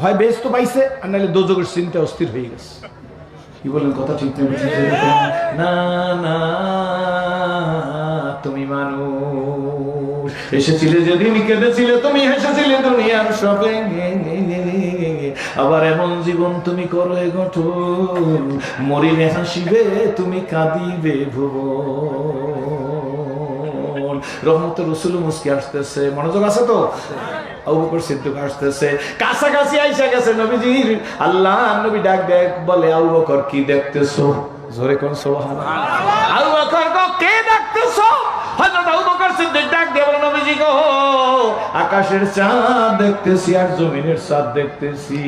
হয় বেহেশত পাইছে, আর নাহলে দোজখের চিন্তা অস্থির হয়ে গেছে। কি বলেন? কথা ঠিক না? না, তুমি মানুষ, এসেছিলে যেদিন কেঁদেছিলে, তুমি হেসেছিলে দুনিয়ার সবে। আবার এমন জীবন তুমি করো গঠন, মরিলে হাসিবে তুমি, কাঁদিবে ভুবন। রহমতের রাসূল মুস্কি আসতেছে। মনোযোগ আছে তো? আবু বকর সিদ্দিক আসতেছে, কাছাকাছি আইসা গেছে নবীজির। আল্লাহ নবী ডাক দেখ, বলে, আবু বকর কি দেখতেছো? জোরে কোন সুবহানাল্লাহ। আবু বকর গো, কে দেখতেছো? হযরত আবু বকর সিদ্দিক ডাক দিয়ে বলে, নবীজি গো, আকাশের চাঁদ দেখতেছি আর জমিনের চাঁদ দেখতেছি।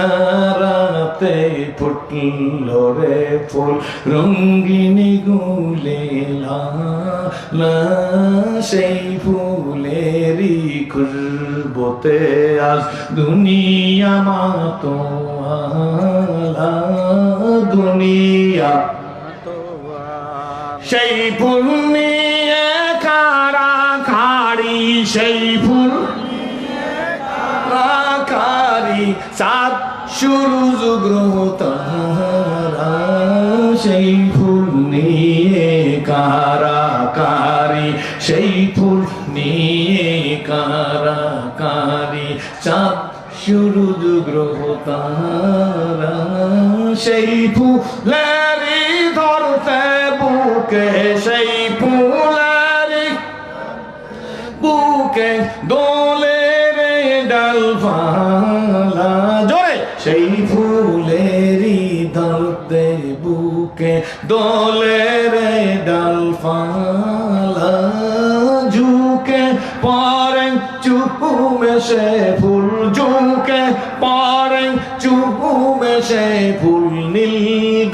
সাহারাতে ফুটল রে ফুল, রঙ্গিনী গুলেলা, সেই ফুলেরই খুশবুতে আজ দুনিয়া মাতোয়ালা, দুনিয়া। সেই ফুল নিয়ে কারা খাড়ি, সেই ফুল কারি, চাঁদ সূরজ গ্রহ তারা, সেই ফুল নিয়ে কারা কারি, সেই ফুল নিয়ে কারা কারি, চাঁদ সূরজ গ্রহ তারা, সেই ফুলেরই ধরতে বুকে, সেই ফুলেরই বুকে দোলে রে ডালপালা। জোরে! সেই ফুলেরই ধরতে বুকে দোলে রে ডালপালা, ঝুঁকে পরে চুমে সে ফুল, ঝুঁকে পরে চুমে সে ফুল, নীল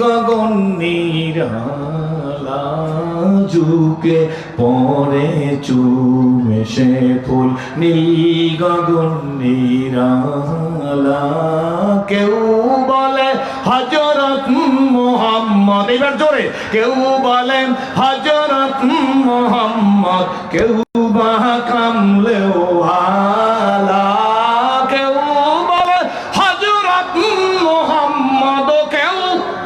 গগন নিরালা, ঝুঁকে পরে চুমে সে ফুল, নীল গগন নিরালা। কেউ বলে হযরত মুহাম্মদ, এবার জোরে, কেউ বলেন হযরত মুহাম্মদ, কেউ বা কামলেও আলা, কেউ বলে হযরত মুহাম্মদ, কেউ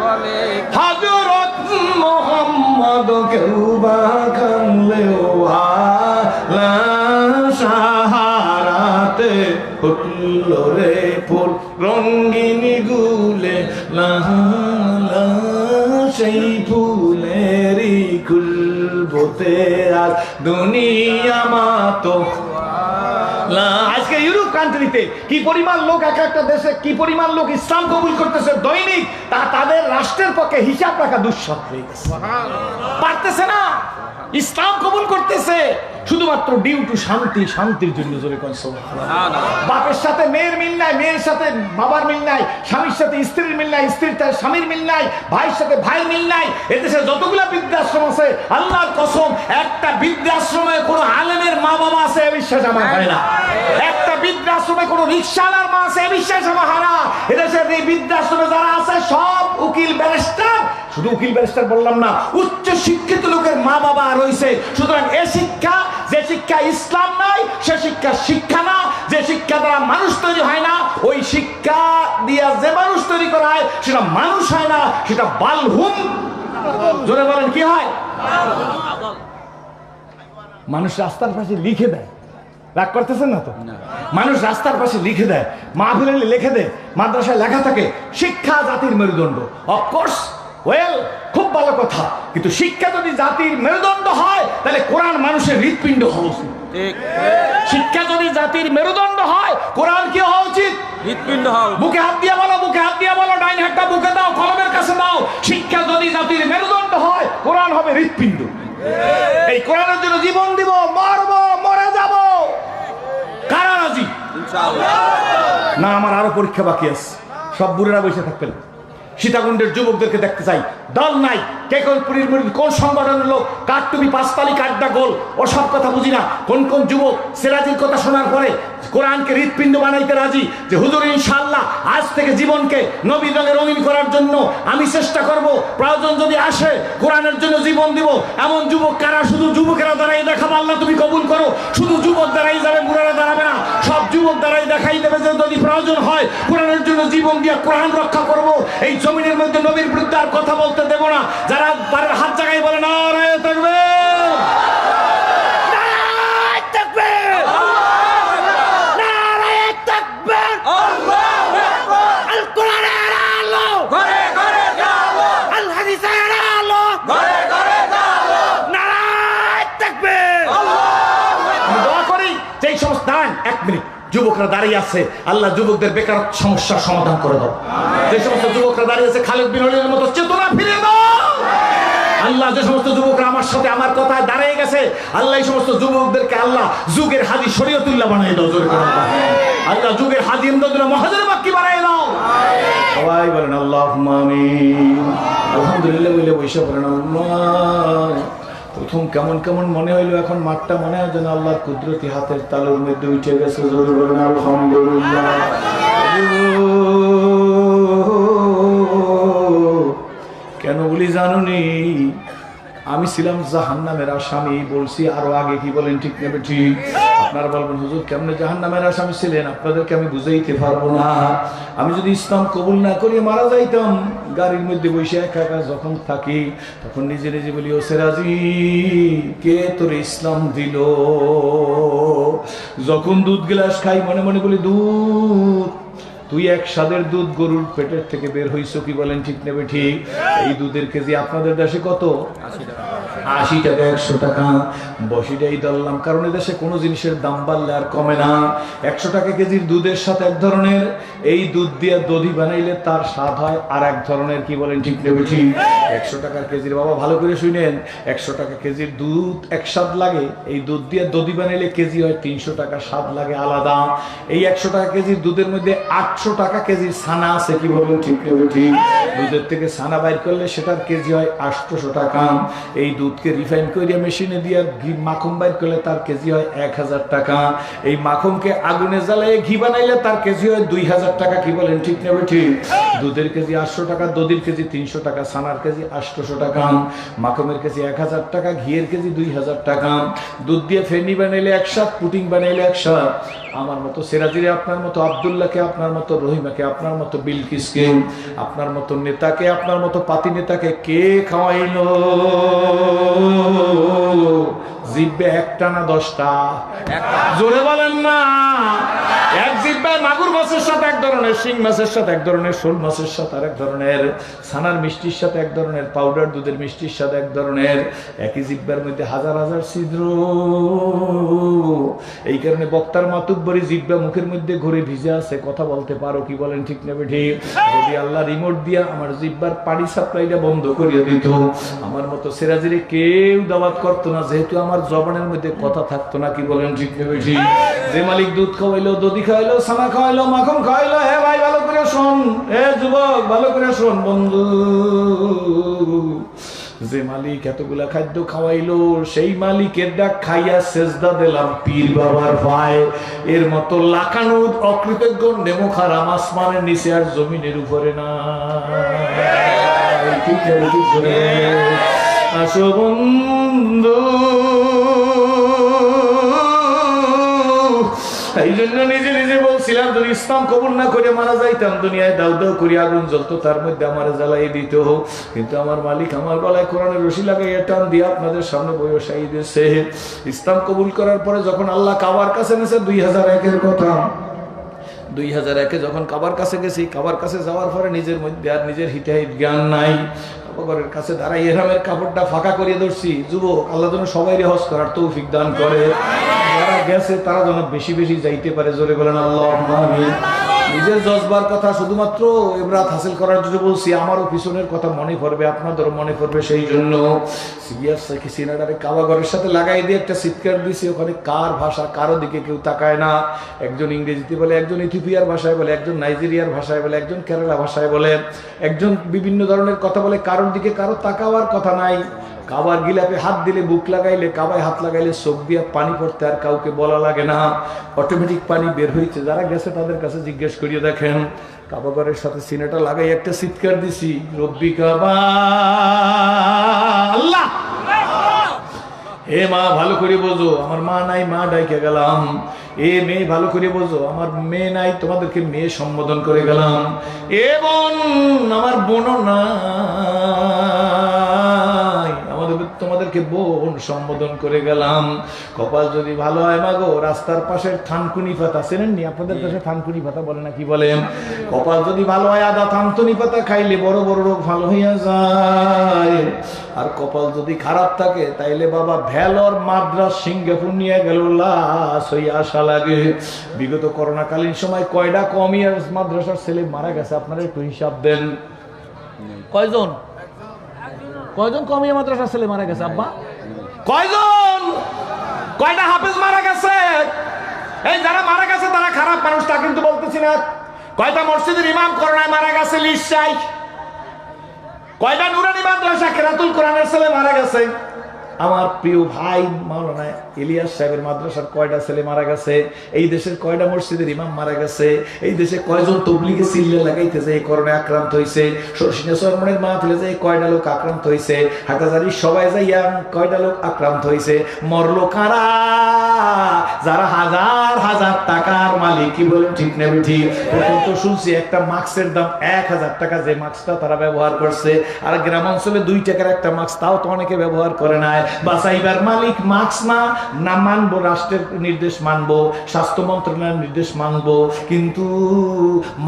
বলে হযরত মুহাম্মদ, কেউ বা কামলেও আলা। সাহারাতে ফুটল রে ফুল, রঙ্গিনী গুলে লালা, সেই ফুলেরই খুশবুতে আজ দুনিয়া মাতো। আজকে ইউরোপ কান্ট্রিতে কি পরিমাণ লোক, এক একটা দেশে কি পরিমাণ লোক ইসলাম কবুল করতেছে দৈনিক, তা তাদের রাষ্ট্রের পক্ষে হিসাব রাখা দুঃসাধ্য হয়ে গেছে। পারতেছে না, ইসলাম কবুল করতেছে শুধুমাত্র ডিউ টু শান্তি, শান্তির জন্য। জোরে কোন সুবহানাল্লাহ। বাপের সাথে মেয়ের মিল নাই, মেয়ের সাথে বাবার মিল নাই, স্বামীর সাথে স্ত্রীর মিল নাই, স্ত্রীর সাথে স্বামীর মিল নাই, ভাইয়ের সাথে ভাইয়ের মিল নাই। এদেশে যতগুলা বৃদ্ধাশ্রম আছে, আল্লাহর কসম, একটা বৃদ্ধাশ্রমে কোন আলেমের মা বাবা আছে বিশ্বাস আমার হয় না। একটা বৃদ্ধাশ্রমে কোনো রিক্সাওয়ালার মা আছে বিশ্বাস আমার হারা। এদেশের এই বৃদ্ধাশ্রমে যারা আছে সব উকিল ব্যারিস্টার, শুধু উকিল ব্যারিস্টার বললাম না, উচ্চ শিক্ষিত লোকের মা বাবা রয়েছে। সুতরাং এ শিক্ষা, যে শিক্ষা ইসলাম নয় সে শিক্ষা শিক্ষা না। যে শিক্ষা দ্বারা মানুষ তৈরি হয় না, ওই শিক্ষা দিয়া যে মানুষ তৈরি করা হয় সেটা মানুষ হয় না, সেটা বালহুম। জোরে বলেন কি হয়? মানুষ রাস্তার পাশে লিখে দেয়, রাগ করতেছেন না তো? মানুষ রাস্তার পাশে লিখে দেয়, মাহফিলে লিখে দেয়, মাদ্রাসায় লেখা থাকে শিক্ষা জাতির মেরুদণ্ড। অফকোর্স, ওয়েল, খুব ভালো কথা, কিন্তু শিক্ষা যদি জাতির মেরুদণ্ড হয় তাহলে কোরআন মানুষের হৃৎপিণ্ড হওয়া উচিত। শিক্ষা যদি জাতির মেরুদণ্ড হয়, কোরআন কি হওয়া উচিত? হৃৎপিণ্ড হওয়া। বুকে হাত দিয়ে বলো, বুকে হাত দিয়ে বলো, ডাইন হাতটা বুকে দাও, কলমের কাছে দাও। শিক্ষা যদি জাতির মেরুদণ্ড হয়, কোরআন হবে হৃৎপিণ্ড। এই কোরআনের জন্য জীবন দিব, মরবো, মরে যাব, কারা রাজি? না, আমার আরো পরীক্ষা বাকি আছে। সব বুড়েরা বসে থাকবেন। সীতাকুণ্ডের যুবকদেরকে দেখতে চাই। দল নাই, কে কোন কোন সংগঠনের লোক, কার টুপি, পাঁচতালি, কাঠটা গোল, ও সব কথা বুঝি না। কোন কোন যুবক সিরাজির কথা শোনার পরে কোরআনকে হৃৎপিণ্ড বানাইতে রাজি, যে হুজুর ইনশাআল্লাহ আজ থেকে জীবনকে নবীর রঙে রঙিন করার জন্য আমি চেষ্টা করব, প্রয়োজন যদি আসে কোরআনের জন্য জীবন দিব। এমন যুবক কারা? শুধু যুবকেরা দাঁড়াই দেখাবো, আল্লাহ তুমি কবুল করো। শুধু যুবক দাঁড়াই যাবে, বুড়ারা দাঁড়াবে না। সব যুবক দাঁড়াই দেখাই দেবে যে যদি প্রয়োজন হয় কোরআনের জন্য জীবন দিয়ে কোরআন রক্ষা করব। এই জমিনের মধ্যে নবীর বিরুদ্ধে আর কথা বলতে দেব না। যারা পারের হাত জায়গায় বলে নারায়ে তাকবীর, নারায়ে তাকবীর, নারায়ে তাকবীর, আল্লাহু আকবার। আল কোরআনের আলো ঘরে ঘরে জ্বালো, আল হাদিসের আলো ঘরে ঘরে জ্বালো, নারায়ে তাকবীর, আল্লাহু আকবার। দোয়া করি যে এই সমস্ত দান, এক মিনিট, যুবকরা দাঁড়িয়ে আছে, আল্লাহ যুবকদের বেকার সমস্যার সমাধান করে দাও। যে সমস্ত যুবকরা দাঁড়িয়ে আছে খালেদ বিন ওলীদের মতো চেতনা ফিরিয়ে দাও। আল্লাহ যে সমস্ত যুবকরা আমার সাথে আমার কথায় দাঁড়িয়ে গেছে, আল্লাহ এই সমস্ত যুবকদেরকে আল্লাহ যুগের হাজী শরীয়তুল্লাহ বানিয়ে দাও। জোরে করে আল্লাহ যুগের হাজী ইমদাদুল্লাহ মহাজের বাক্কি বানিয়ে দাও। সবাই বলেন আল্লাহুম্মা আমিন। আলহামদুলিল্লাহ বলে বৈশা বলেন আল্লাহ। প্রথম কেমন কেমন মনে হইলো, এখন মাঠটা মনে হয় যেন আল্লাহর কুদরতি হাতের তালুর মধ্যে উঠে গেছে। জোরে বলেন আলহামদুলিল্লাহ। কেন বলি জানুনি? আমি ছিলাম জাহান্নামের আসামি, বলছি আরো আগে। কি বলেন ঠিক নেবে? ঠিক। আপনারা বলবেন হুজুর কেমনে জাহান্নামের আসামি ছিলেন? আপনাদেরকে আমি বুঝাইতে পারবো না। আমি যদি ইসলাম কবুল না করিয়ে মারা যাইতাম, গাড়ির মধ্যে বসে একা একা যখন থাকি, তখন নিজে নিজে বলি, ও সেরাজি, কে তোর ইসলাম দিল? যখন দুধ গ্লাস খাই মনে মনে বলি, দুধ, তুই এক স্বাদের দুধ গরুর পেটের থেকে বের হইছো। কি বলেন ঠিক নেবে? ঠিক। এই দুধের কেজি আপনাদের দেশে কত? 80 টাকা, 100 টাকা। বসিটাই ধরলাম, কারণ এদেশে কোনো জিনিসের দাম বাড়লে আর কমে না। 100 টাকা কেজির দুধের সাথে এক ধরনের, এই দুধ দিয়ে দধি বানাইলে তার স্বাদ হয় আর এক ধরনের। কি বলেন ঠিক নেবে? ঠিক। 100 টাকার কেজির, বাবা ভালো করে শুনেন, 100 টাকা কেজির দুধ এক স্বাদ লাগে, এই দুধ দিয়ে দধি বানাইলে কেজি হয় 300 টাকা, স্বাদ লাগে আলাদা। এই 100 টাকা কেজির দুধের মধ্যে 800 টাকা কেজির ছানা আছে। কি বলেন ঠিক নেবে? ঠিক। দুধের থেকে ছানা বাইর করলে সেটার কেজি হয় 800 টাকা। এই দুধকে রিফাইন করে মেশিনে দিয়ে ঘি মাখন বাইর করলে তার কেজি হয় 1000 টাকা। এই মাখনকে আগুনে জ্বালিয়ে ঘি বানাইলে তার কেজি হয় 2000 টাকা। কি বলেন ঠিক নেবে? ঠিক। দুধের কেজি 800 টাকা, দধির কেজি 300 টাকা, ছানার কেজি 800 টাকা, মাখনের কেজি 1000 টাকা, ঘিয়ের কেজি 2000 টাকা। দুধ দিয়ে ফেনি বানাইলে 100, পুটিং বানাইলে 100। আমার মতো সেরাজিরে, আপনার মতো আব্দুল্লাহকে, আপনার মতো রহিমাকে, আপনার মতো বিলকিসকে, আপনার মতো নেতাকে, আপনার মতো পাতি নেতাকে কে খাওয়াইলো? জিব্বে একটা না 10টা? জোরে বলেন না। এক জিব্বায় মাগুর মাছের সাথে এক ধরনের, শিং মাছের সাথে এক ধরনের, শোল মাছের সাথে আর এক ধরনের, ছানার মিষ্টির সাথে এক ধরনের, পাউডার দুধের মিষ্টির সাথে এক ধরনের। একই জিব্বার মধ্যে হাজার হাজার ছিদ্র। এই কারণে বক্তার মাতুব্বরি জিব্বা মুখের মধ্যে ঘুরে ভিজে আছে, কথা বলতে পারো। কি বলেন ঠিক নেবে? ঠিক। যদি আল্লাহ রিমোট দিয়া আমার জিব্বার পানি সাপ্লাইটা বন্ধ করিয়ে দিত, আমার মতো সেরাজিরে কেউ দাওয়াত করতো না, যেহেতু আমার জবানের মধ্যে কথা থাকতো না। কি বলেন ঠিক নেবে? ঠিক। যে মালিক দুধ খাওয়াইলো, দধি খাওয়াইলো, ছানা খাওয়াইলো, মাখন খাওয়াইলো, হে ভাই ভালো করে শোন, হে যুবক ভালো করে শোন, বন্ধু যে মালিক এতগুলা খাদ্য খাওয়াইলো সেই মালিকের ডাক খাইয়া সেজদা দিলাম পীর বাবার পায়ে। এর মতো লাখানো অকৃতজ্ঞ নেমোখারাম আসমানের নিচে আর জমিনের উপরে না। আসো বন্ধু, এই জন্য নিজে নিজে বলছিলাম যদি ইসলাম কবুল না করে মারা যাইতাম দুনিয়ায় দাউ দাউ করে আগুন জ্বলতো, তার মধ্যে আমার জ্বালাই দিত। কিন্তু আমার মালিক আমার গলায় কোরআনের রশি লাগাইয়া টান দিয়ে আপনাদের সামনে বসাই দিয়েছে। ইসলাম কবুল করার পরে যখন আল্লাহ কাবার কাছে নেছে 2001-এর কথা, 2001-এ যখন কাবার কাছে গেছি, কাবার কাছে যাওয়ার পরে নিজের মধ্যে আর নিজের হিতাহিত জ্ঞান নাই। ঘরের কাছে দাঁড়াই ইহরামের কাপড়টা ফাঁকা করিয়ে ধরছি, যুবক আল্লাহ যেন সবাই হজ করার তৌফিক দান করে। যারা গেছে তারা যেন বেশি বেশি যাইতে পারে, জোরে বলেন আল্লাহুম্মা আমিন। নিজের জজবার কথা শুধুমাত্র ইবরাত হাসিল করার জন্য বলছি, আমারও পিছনের কথা মনে পড়বে, আপনাদেরও মনে পড়বে, সেই জন্য সিনাটারে কাবা ঘরের সাথে লাগাই দিয়ে একটা চিৎকার দিয়েছি। ওখানে কার ভাষা কারো দিকে কেউ তাকায় না, একজন ইংরেজিতে বলে, একজন ইথিওপিয়ার ভাষায় বলে, একজন নাইজেরিয়ার ভাষায় বলে, একজন কেরালা ভাষায় বলে, একজন বিভিন্ন ধরনের কথা বলে, কারোর দিকে কারো তাকাওয়ার কথা নাই। কাবার গিলাপে হাত দিলে, বুক লাগাইলে, কাবায় হাত লাগাইলে চোখ দিয়ে পানি পড়তে আর কাউকে বলা লাগে না, অটোমেটিক পানি বের হয়েছে। যারা গেছে তাদের কাছে জিজ্ঞেস করিয়ে দেখেন। কাবা ঘরের সাথে সিনেটা লাগাই একটা চিৎকার দিছি, রব্বি কাবা আল্লাহ। এ মা ভালো করে বোঝো, আমার মা নাই, মা ডাইকে গেলাম। এ মেয়ে ভালো করে বোঝো, আমার মেয়ে নাই, তোমাদেরকে মেয়ে সম্বোধন করে গেলাম। এ বোন, আমার বোনও নাই, তোমাদেরকে বোন সম্বোধন করে গেলাম। কপাল যদি ভালো হয় মাগো, রাস্তার পাশের থানকুনি পাতা চেনেননি? আপনাদের কাছে থানকুনি পাতা বলে না কি বলেন? কপাল যদি ভালো হয় আদা থানকুনি পাতা খাইলে বড় বড় রোগ ভালো হইয়া যায়। আর কপাল যদি খারাপ থাকে তাইলে বাবা ভেলোর মাদ্রাস সিঙ্গাপুর নিয়ে গেল লাশ হইয়া আসা লাগে। বিগত করোনাকালীন সময় কয়টা কমিয়ার মাদ্রাসার ছেলে মারা গেছে আপনারা একটু হিসাব দেন। কয়জন কয়জন কমিয়া মাদ্রাসার ছেলে মারা গেছে আব্বা? কয়জন? কয়টা হাফেজ মারা গেছে? এই যারা মারা গেছে তারা খারাপ মানুষ তা কিন্তু বলতেছি না। কয়টা মসজিদের ইমাম করোনায় মারা গেছে লিস্ট চাই। কয়টা নুরানি মাদ্রাসা কেরাতুল কোরআনের ছেলে মারা গেছে? আমার প্রিয় ভাই মাওলানা ইলিয়াস সাহেবের মাদ্রাসার কয়টা ছেলে মারা গেছে? এই দেশের কয়টা মসজিদের ইমাম মারা গেছে? এই দেশে কয়জন তবলিগে সিল্লে লাগাইতেছে এই করোনায় আক্রান্ত হয়েছে? শর্ষিনা সরমনের মাহফিলে যে কয়টা লোক আক্রান্ত হয়েছে? হাটাজারি সবাই যাইয়া কয়টা লোক আক্রান্ত হয়েছে? মরলো কারা? যারা হাজার হাজার টাকার মালিক। কি বলেন ঠিক না ঠিক? প্রথম তো শুনছি একটা মাস্কের দাম 1000 টাকা, যে মাস্কটা তারা ব্যবহার করছে। আর গ্রাম অঞ্চলে 2 টাকার একটা মাস্ক, তাও তো অনেকে ব্যবহার করে নাই। বাঁচাইবার মালিক মাস্ক না মানবো, রাষ্ট্রের নির্দেশ মানবো, স্বাস্থ্য মন্ত্রণালয়ের নির্দেশ মানবো, কিন্তু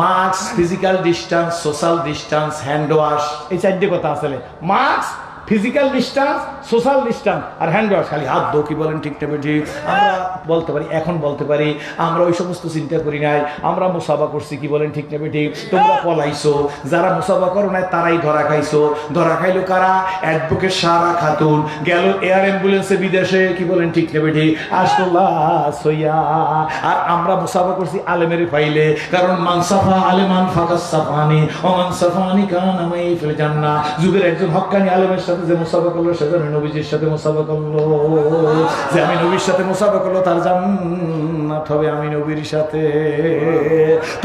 mask, physical distance, social distance, hand wash, এই 4টে কথা আসলে। Mask, physical distance, social distance আর হ্যান্ড ওয়াশ, খালি হাত ধো। কি বলেন ঠিক না ঠিক? আমরা বলতে পারি, এখন বলতে পারি আমরা ওই সমস্ত চিন্তা করি নাই, আমরা মুসাফা করছি। কি বলেন ঠিক না ঠিক? তোমরা পলাইছো, যারা মুসাফা করো নাই তারাই ধরা খাইছো। ধরা খাইলো কারা? অ্যাডভোকেট সারা খাতুন গেল এয়ার অ্যাম্বুলেন্সে বিদেশে। কি বলেন ঠিক না ঠিক? আসল্লাহ সইয়া। আর আমরা মুসাফা করছি আলেমের ফাইলে, কারণ মানসাফা আলেমান ফাকাস সাফানি ওমান সাফানি কানা মাই ফিল জান্নাহ। যুগের একজন হক্কানি আলেমের সাথে যে মুসাফা করলো সেজন্য নবীজির সাথে মুসাফা করলো। যে আমি নবীর সাথে মুসাফা করলো তার জান্নাত হবে আমি নবীর সাথে।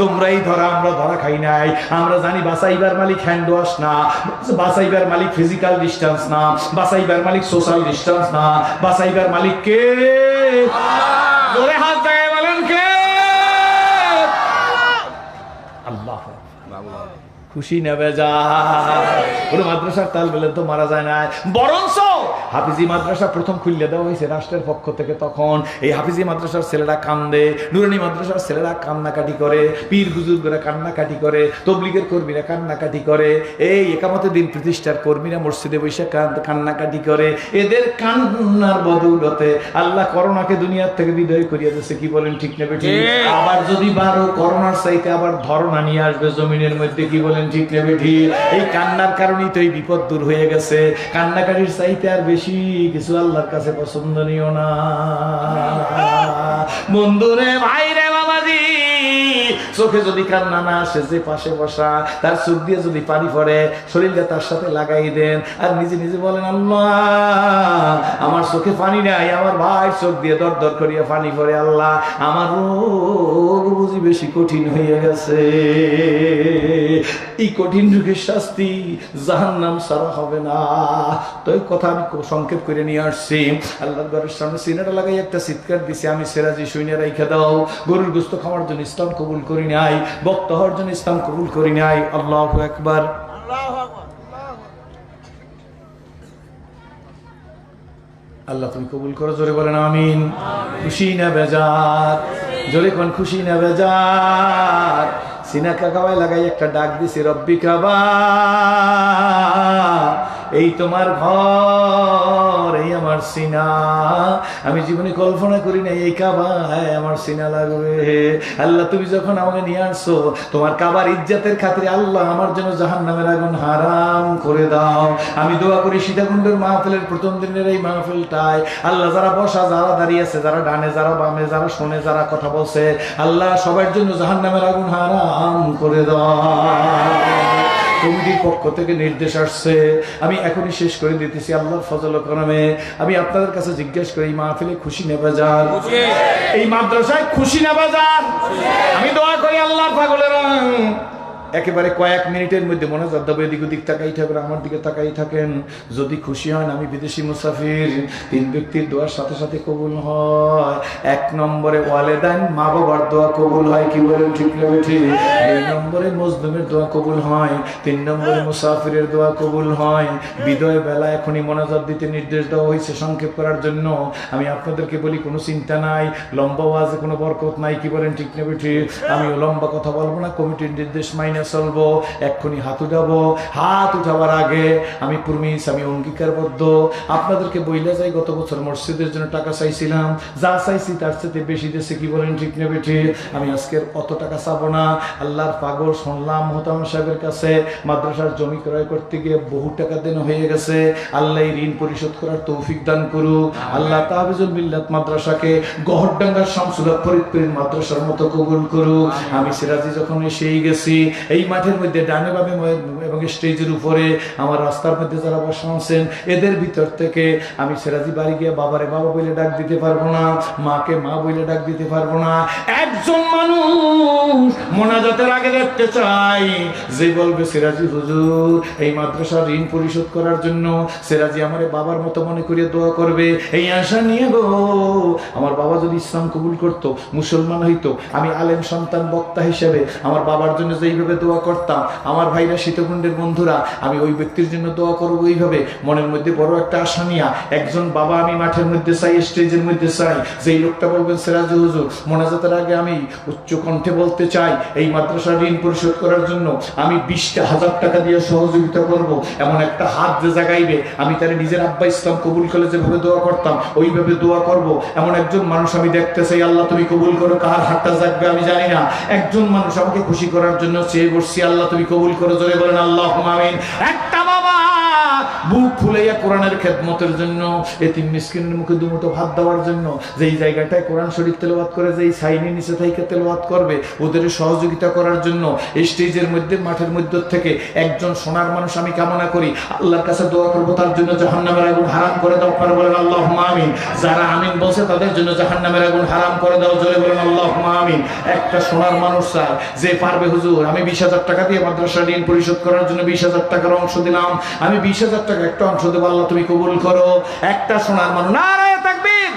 তোমরাই ধরা, আমরা ধরা খাই নাই। আমরা জানি বাঁচাইবার মালিক হ্যান্ড ওয়াশ না, বাঁচাইবার মালিক ফিজিক্যাল ডিস্টেন্স না, বাঁচাইবার মালিক সোশ্যাল ডিস্টেন্স না, বাঁচাইবার মালিক কে? হাত দেয় বলেন কে? আল্লাহ। খুশি নেবে যা কোনো মাদ্রাসার তাল বেলে তো মারা যায় না, বরঞ্চ হাফিজি মাদ্রাসা প্রথম খুললে দেওয়া হয়েছে রাষ্ট্রের পক্ষ থেকে। তখন এই হাফিজি মাদ্রাসার ছেলেরা কান্দে, নুরানি মাদ্রাসার ছেলেরা কান্নাকাটি করে, পীর বুজুর্গরা কান্নাকাটি করে, তবলিগের কর্মীরা কান্নাকাটি করে, এই একামতে দিন প্রতিষ্ঠার কর্মীরা মসজিদে বসে কান্নাকাটি করে। এদের কান্নার বদৌলতে আল্লাহ করোনাকে দুনিয়ার থেকে বিদায় করিয়ে দিয়েছে। কি বলেন ঠিক না বেঠিক? আবার যদি 12 করোনার চাইতে আবার ধরনা নিয়ে আসবে জমিনের মধ্যে। কি বলেন ঠিক না বেঠিক? এই কান্নার কারণেই তো এই বিপদ দূর হয়ে গেছে। কান্নাকাটির চাইতে আর বেশি কিছু আল্লাহর কাছে পছন্দনীয় না। বন্ধুরে, ভাইরে, বাবাজি, চোখে যদি কান্না না আসে, যে পাশে বসা তার চোখ দিয়ে যদি পানি পড়ে, শরীরটা তার সাথে লাগাই দেন আর নিজে নিজে বলেন, আল্লাহ আমার চোখে পানি নাই, আমার ভাই চোখ দিয়ে দর দর করিয়া পানি পড়ে, আল্লাহ আমার রোগ বুঝি বেশি কঠিন হয়ে গেছে। এই কঠিন যুগের শাস্তি জাহান্নাম ছাড়া হবে না। তো এই কথা আমি সংক্ষেপ করে নিয়ে আসছি। আল্লাহর ঘরের সামনে সিনাটা লাগাই একটা চিৎকার দিছি, আমি সিরাজি শুনে রাইখা দাও। গরুর গোস্ত খাওয়ার জন্য ইসলাম কবুল করি নাই, বক্তা হওয়ার জন্য ইসলাম কবুল করি নাই। আল্লাহু আকবার। আল্লাহ তুমি কবুল করো, জোরে বলেন আমিন। খুশি না বেজার? জোরে কোন খুশি না বেজার? সিনা কাকাবাই লাগাই একটা ডাক দিছি, রব্বি কাবা, এই তোমার ঘর, এই আমার সিনা। আমি জীবনে কল্পনা করি না এই কাবায় আমার সিনা লাগবে। আল্লাহ তুমি যখন আমাকে নিয়ে আসছো তোমার কাবার ইজ্জতের খাতিরে, আল্লাহ আমার জন্য জাহান্নামের আগুন হারাম করে দাও। আমি দোয়া করি সীতাকুণ্ডের মাহফিলের প্রথম দিনের এই মাহফিলটায় আল্লাহ যারা বসা, যারা দাঁড়িয়ে আছে, যারা ডানে, যারা বামে, যারা শোনে, যারা কথা বলছে, আল্লাহ সবার জন্য জাহান্নামের আগুন হারাম করে দাও। কমিটির পক্ষ থেকে নির্দেশ আসছে, আমি এখনই শেষ করে দিতেছি আল্লাহর ফজল করমে। আমি আপনাদের কাছে জিজ্ঞেস করি, এই মাহফিলে খুশি না বেজার? এই মাদ্রাসায় খুশি না বেজার? আমি দোয়া করি আল্লাহর পাগলেরা একেবারে কয়েক মিনিটের মধ্যে মনে যাবে, এদিক ওদিক তাকাই থাকবেন, আমার দিকে তাকাই থাকেন। যদি খুশি হন, আমি বিদেশি মুসাফির, 3 ব্যক্তির দোয়ার সাথে সাথে কবুল হয়। 1 নম্বরে ওয়ালেদান, মা বাবার দোয়া কবুল হয়, কি বলেন ঠিক না ঠিক? 2 নম্বরে মজলুমের দোয়া কবুল হয়, 3 নম্বরে মুসাফিরের দোয়া কবুল হয়। বিদয় বেলা এখনই মোনাজাত দিতে নির্দেশ দেওয়া হয়েছে সংক্ষেপ করার জন্য। আমি আপনাদেরকে বলি, কোনো চিন্তা নাই, লম্বা ওয়াজে কোনো বরকত নাই, কি বলেন ঠিক না ঠিক? আমিও লম্বা কথা বলবো না, কমিটির নির্দেশ মাইনে চলবো। এক্ষুনি হাত উঠাবো। হাত উঠাবার আগে আমি প্রমিস, আমি অঙ্গীকারবদ্ধ আপনাদেরকে বইলে যাই, গত বছর মসজিদের জন্য টাকা চাইছিলাম, যা চাইছি তার সাথে বেশি দেশে, কি বলেন ঠিক না বেঠি? আমি আজকের অত টাকা চাবো না। আল্লাহর পাগল, শুনলাম মোহতাম সাহেবের কাছে মাদ্রাসার জমি ক্রয় করতে গিয়ে বহু টাকা দেন হয়ে গেছে। আল্লাহ এই ঋণ পরিশোধ করার তৌফিক দান করুক। আল্লাহ তাহফিজুল মিল্লাত মাদ্রাসাকে গহরডাঙ্গার শামসুল্লাহ ফরিদপুরের মাদ্রাসার মতো কবুল করুক। আমি সিরাজি যখন এসেই গেছি, এই মাঠের মধ্যে ডানে বামে এবং স্টেজের উপরে আমার রাস্তার মধ্যে যারা বসে আছেন, এদের ভিতর থেকে আমি সিরাজি বাড়ি গিয়ে বাবারে বাবা বলে ডাক দিতে পারবো না, মাকে মা বলে ডাক দিতে পারবো না। একজন মানুষ মোনাজাতের আগে দেখতে চাই যে বলবে, সিরাজি হুজুর এই মাদ্রাসার ঋণ পরিশোধ করার জন্য সিরাজি আমারে বাবার মতো মনে করিয়ে দোয়া করবে, এই আশা নিয়ে গো। আমার বাবা যদি ইসলাম কবুল করতো, মুসলমান হইতো, আমি আলেম সন্তান বক্তা হিসেবে আমার বাবার জন্য যেইভাবে দোয়া করতাম, আমার ভাইরা সীতাকুণ্ডের বন্ধুরা, আমি ওই ব্যক্তির জন্য দোয়া করবো ওইভাবে। মনের মধ্যে বড় একটা আশা নিয়া একজন বাবা আমি মাঠের মধ্যে চাই, স্টেজের মধ্যে চাই, যেই লোকটা বলবেন সিরাজি হুজুর মোনাজাতের আগে আমি উচ্চ কণ্ঠে বলতে চাই এই মাদ্রাসার ঋণ পরিশোধ করার জন্য আমি 20,000 টাকা দিয়ে সহযোগিতা করব, এমন একটা হাত যে জাগাইবে, আমি তার নিজের আব্বা ইসলাম কবুল করে যেভাবে দোয়া করতাম ওইভাবে দোয়া করব, এমন একজন মানুষ আমি দেখতে চাই। আল্লাহ তুমি কবুল করো। কার হাতটা জাগবে আমি জানি না, একজন মানুষ আমাকে খুশি করার জন্য চেয়ে বসছি, আল্লাহ তুমি কবুল করো। জোরে বলেন আল্লাহুম্মা আমিন। একটা বাবা বুক ফুলাইয়া কোরআনের খেদমতের জন্য, এতিম মিসকিনের মুখে দুমুঠো ভাত দেওয়ার জন্য, যেই জায়গাটায় কোরআন শরীফ তেলাওয়াত করে, যেই সাইনে নিচে থেকে তেলাওয়াত করবে, ওদের সহযোগিতা করার জন্য স্টেজের মধ্যে মাঠের মধ্যে থেকে একজন সোনার মানুষ আমি কামনা করি, আল্লাহর কাছে দোয়া করব তার জন্য জাহান্নামের আগুন হারাম করে দাও। আপনারা বলেন আল্লাহুম্মা আমিন। যারা আমিন বলছে তাদের জন্য জাহান্নামের আগুন হারাম করে দাও। জোরে বলেন আল্লাহুম্মা আমিন। একটা সোনার মানুষ চায় যে পারবে, হুজুর আমি 20,000 টাকা দিয়ে মাদ্রাসা ঋণ পরিশোধ করার জন্য 20,000 টাকার অংশ দিলাম, আমি 20,000 টাকা একটা অংশ দেব, আল্লাহ তুমি কবুল করো। একটা সোনার মানুষ, নারায়ে তাকবীর।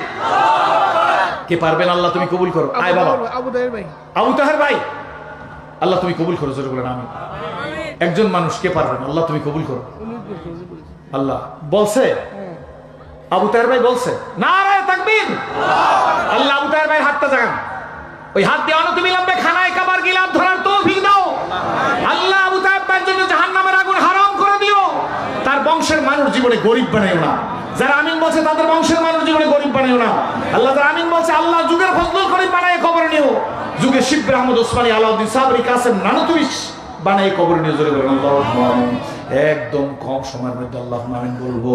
কে পারবেন? আল্লাহ তুমি কবুল করো। আয় বাবা, আবু তাহের ভাই, আল্লাহ তুমি কবুল করো। জোরে বলেন আমিন। একজন মানুষ কে পারবেন? আল্লাহ তুমি কবুল করো। আল্লাহ বলছে, আবু তাহের ভাই বলছে, নারায়ে তাকবীর। আল্লাহ আবু তাহের ভাই হাতটা জাগান, ওই হাত দিয়ে তুমি লম্বে খানায় কাবার গিলাফ ধরার তৌফিক দাও। আল্লাহ আবু তাহের ভাইয়ের জন্য জাহান্নামের আগুন হারাম করে দিও। তার বংশের মানুষ জীবনে গরিব বানাইও না। যারা আমিন বলছে তাদের বংশের মানুষ জীবনে গরিব বানাইও না। আল্লাহ যারা আমিন বলছে, আল্লাহ যুগের ফজলুল করিম বানায় কবর নিও। যুগে শিবরে আহমদ ওসমানী, আলাউদ্দিন সাবরি, কাসেম নানুতুবিশ বানায় কবর নিও। জোরে বলেন আল্লাহুম্মা আমিন। একদম কম সময়ের মধ্যে আল্লাহুম্মা আমিন বলবো।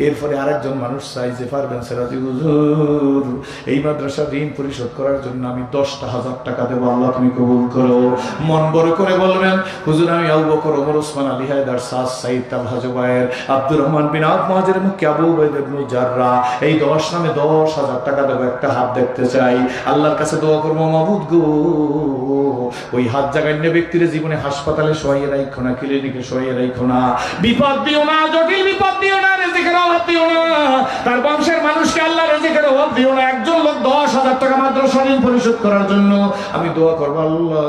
এরপরে আরেকজন মানুষ চাই যে পারবেন সিরাজি হুজুর এই মাদ্রাসা ঋণ পরিশোধ করার জন্য আমি 10,000 টাকা দেবো, আল্লাহ তুমি কবুল করো। মন বড় করে বলবেন হুজুর আমি আবু বকর ওমর ওসমান আলী হায়দার সাদ সাইদ তালহা জুবায়ের আব্দুর রহমান বিন আউফ মুহাজির মুক্কি আবু উবাইদা ইবনে জাররাহ এই 10 নামে 10,000 টাকা দেবো, একটা হাত দেখতে চাই। আল্লাহর কাছে দোয়া করবো মাবুদ গো ওই হাত জাগান্য ব্যক্তির জীবনে হাসপাতালে শোয়াইয়ে রাখো না, ক্লিনিকে শোয়াইয়ে রাখো না, বিপদ দিও না, জটিল বিপদ দিও না, রিজিকের অভাব দিও না, তার বংশের মানুষকে আল্লাহ রিজিকের অভাব দিও না। একজন লোক 10,000 টাকা মাত্র ঋণ পরিশোধ করার জন্য আমি দোয়া করবো আল্লাহ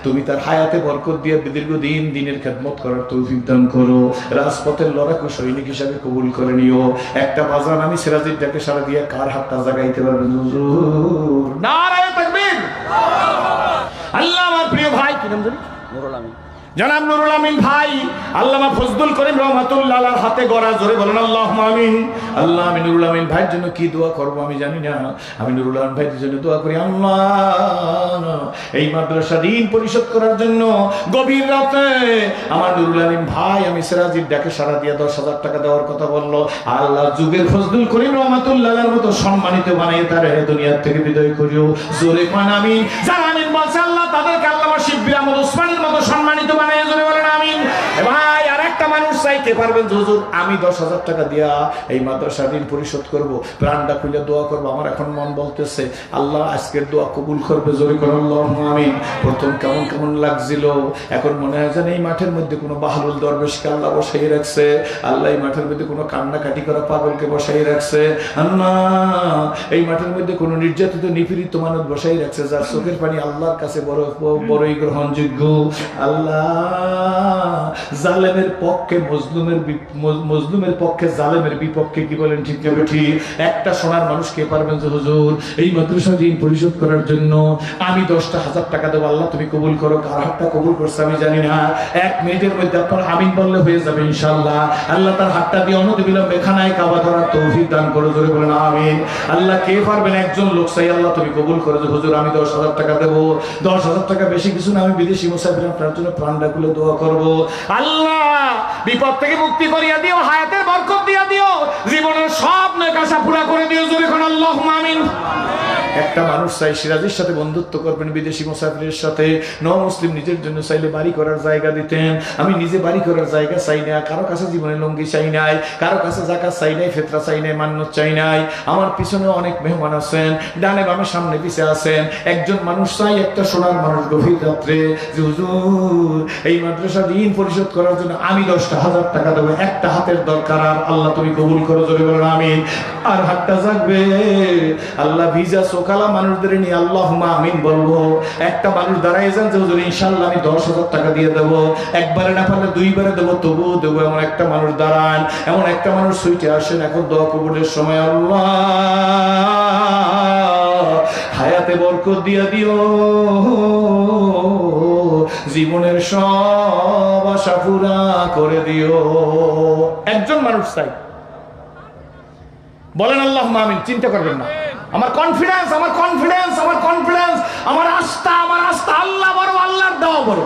তুমি তার হায়াতে বরকত দিয়ে দীর্ঘদিন দিনের খেদমত করার তৌফিক দান করো, রাজপথের লড়াকু সৈনিক হিসাবে কবুল করে নিও। একটা বাজান আমি সিরাজের ডাকে সারা দিয়ে কার হাতটা জাগাইতে পারবেন হুজুর? নারায়ে তাকবীর। আল্লাহ আমার প্রিয় ভাই কি নাম জানি? নুরুল আমিন, জনাব নুরুল আমিন ভাই আল্লামা ফজলুল করিম রহমাতুল্লাহ আলাইহির হাতে গড়া, জোরে বলেন আল্লাহুম্মা আমিন। আল্লাহ আমি নুরুল আমিন ভাইয়ের জন্য কি দোয়া করব আমি জানি না, আমি নুরুল আমিন ভাইয়ের জন্য দোয়া করি আল্লাহ এই মাদ্রাসা ঋণ পরিশোধ করার জন্য গভীর রাতে আমার নুরুল আমিন ভাই আমি সিরাজির ডাকে সারা দিয়ে 10,000 টাকা দেওয়ার কথা বললো। আল্লাহ যুগের ফজলুল করিম রহমাতুল্লাহ আলাইহির মতো সম্মানিত বানিয়ে তার দুনিয়া থেকে বিদায় করিও, জোরে কোন আমিন। যারা আমিন বলছে আল্লাহ তাদেরকে আল্লামা শিববির আহমদ ওসমানীর মতো সম্মানিত বানিয়ে জোরে বলেন আমিন। ভাই আর একটা মানুষ চাইতে পারবেন হুজুর আমি 10,000 টাকা দিয়া এই মাদ্রাসা ঋণ পরিশোধ করব, প্রাণটা খুলে দোয়া করব, আমার এখন মন বলতেছে আল্লাহ আজকের দোয়া কবুল করবে, জোরে করুন আল্লাহুম্মা আমিন। প্রথম কেমন কেমন লাগছিল, এখন মনে হয় যেন এই মাঠের মধ্যে কোনো বাহলুল দরবেশকে আল্লাহ বসাই রাখছে, আল্লাহ এই মাঠের মধ্যে কোনো কান্নাকাটি করা পাগলকে বসাই রাখছে, আল্লাহ এই মাঠের মধ্যে কোনো নির্যাতিত নিপীড়িত মানুষ বসাই রাখছে যার চোখের পানি আল্লাহর কাছে বড়ই গ্রহণযোগ্য। আল্লাহ জালেমের পক্ষে মজলুমের পক্ষে জালেমের বিপক্ষে কি বলেন ঠিক না ঠিক? একটা সোনার মানুষ কে পারবেন যে হুজুর এই মাদ্রাসা ঋণ পরিশোধ করার জন্য আমি 10,000 টাকা দেবো, আল্লাহ তুমি কবুল করো। কার হাতটা কবুল করছে আমি জানি না, 1 মিনিটের মধ্যে আপনার আমিন বললে হয়ে যাবে ইনশাআল্লাহ। আল্লাহ তার হাতটা দিয়ে অনতিবিলম্বে খানায় কাবা ধরার তৌফিক দান করো, জোরে বলেন আমিন। আল্লাহ কে পারবেন একজন লোক চাই আল্লাহ তুমি কবুল করো যে হুজুর আমি 10,000 টাকা দেবো, 10,000 টাকা বেশি কিছু না, আমি বিদেশি মুসাফির আপনার জন্য প্রাণটা খুলে দোয়া করবো। আল্লাহ বিপদ থেকে মুক্তি করিয়া দিও, হায়াতের বরকত দিয়া দিও, জীবনের সব নেক আশা পুরা করে দিও, জোরে কোন আল্লাহুম্মা আমিন। একটা মানুষ চাই সিরাজের সাথে বন্ধুত্ব করবেন, বিদেশি মুসাফিরের সাথে নও মুসলিম নিজের জন্য চাইলে বাড়ি করার জায়গা দিতেন, আমি নিজে বাড়ি করার জায়গা চাই না, কারো কাছে জীবনে লঙ্গি চাই নাই, কারো কাছে যাকাত চাই নাই, ফিতরা চাই নাই, মান্নত চাই নাই। আমার পিছনে অনেক মেহমান আছেন, ডানে বামে সামনে পিছে আছেন, একজন মানুষ চাই একটা সোনার মানুষ গভীর রাত্রে যে হুজুর এই মাদ্রাসা ঋণ পরিশোধ করার জন্য আমি 10,000 টাকা দেবো, একটা হাতের দরকার আর আল্লাহ তুমি কবুল করো, জোরে বলেন আমিন। আর হাতটা জাগবে আল্লাহ ভিজা চোখালা মানুষদের নিয়ে আল্লাহুম্মা আমিন বলবো। একটা মানুষ দাঁড়ায় যান যে হুজুর ইনশাআল্লাহ আমি 10,000 টাকা দিয়ে দেবো, একবারে না পারলে 2বারে দেবো তবুও দেবো, এমন একটা মানুষ দাঁড়ান, এমন একটা মানুষ সুইটে আসেন। এখন দোয়া কবুলের সময় আল্লাহ হায়াতে বরকত দিয়া দিও, জীবনের সব আশা পুরা করে দিও। একজন মানুষ চাই, বলেন আল্লাহুম্মা আমিন। চিন্তা করবেন না, আমার কনফিডেন্স আমার আস্থা আল্লাহ বড়, আল্লাহর দেওয়া বড়।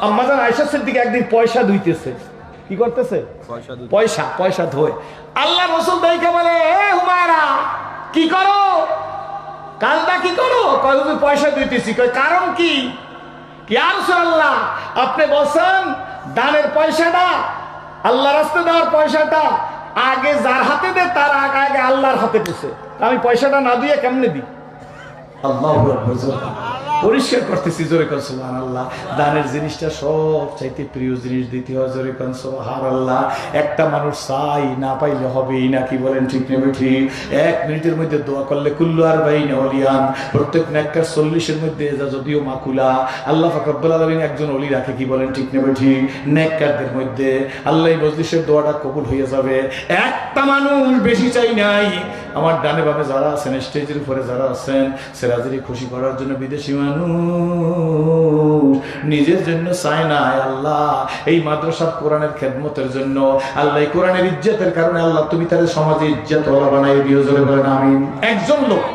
আম্মাজান আয়েশা সিদ্দিকা একদিন পয়সা ধুইতেছে, কি করতেছে? পয়সা ধোয়। আল্লাহ রাসূল দেখে বলে এ হুমায়রা কি করো, কালটা কি করো? কয় হুজুর পয়সা ধুইতেছি। কয় কারণ কি? ইয়া রাসূলুল্লাহ আপনি বলছেন দানের পয়সাটা আল্লাহর রাস্তায় দেওয়ার পয়সাটা আগে যার হাতে দে তার আগে আল্লাহর হাতে পৌঁছে, আমি পয়সাটা না দিয়ে কেমনে দিই? আল্লাহু আকবার। পরিষ্কার করতেছি, জোরে কোন সুবহানাল্লাহ। দানের জিনিসটা সব চাইতে প্রিয় জিনিস, দিতে হয়, জোরে কোন সুবহানাল্লাহ। একটা মানুষ চাই না পাইলে হবেই না, কি বলেন ঠিক না ঠিক? 1 মিনিটের মধ্যে দোয়া করলে কুল্লু আরবাইনা ওলিয়ান, প্রত্যেক নেককার 40-এর মধ্যে যদিও মাকুলা আল্লাহ পাক রব্বুল আলামিন একজন ওলি রাখে, কি বলেন ঠিক না ঠিক? নেককারদের মধ্যে আল্লাহ এই মজলিসের দোয়াটা কবুল হয়ে যাবে। একটা মানুষ বেশি চাই নাই, আমার ডানে বামে যারা আছেন, স্টেজের উপরে যারা আছেন, সিরাজের খুশি করার জন্য বিদেশি মানুষ নিজের জন্য চায় না, আল্লাহ এই মাদ্রাসার কোরআনের খেদমতের জন্য, আল্লাহ এই কোরআনের ইজ্জতের কারণে আল্লাহ তুমি তাদের সমাজে ইজ্জত ওয়ালা বানাই দিও, জোরে বলেন আমিন। একজন লোক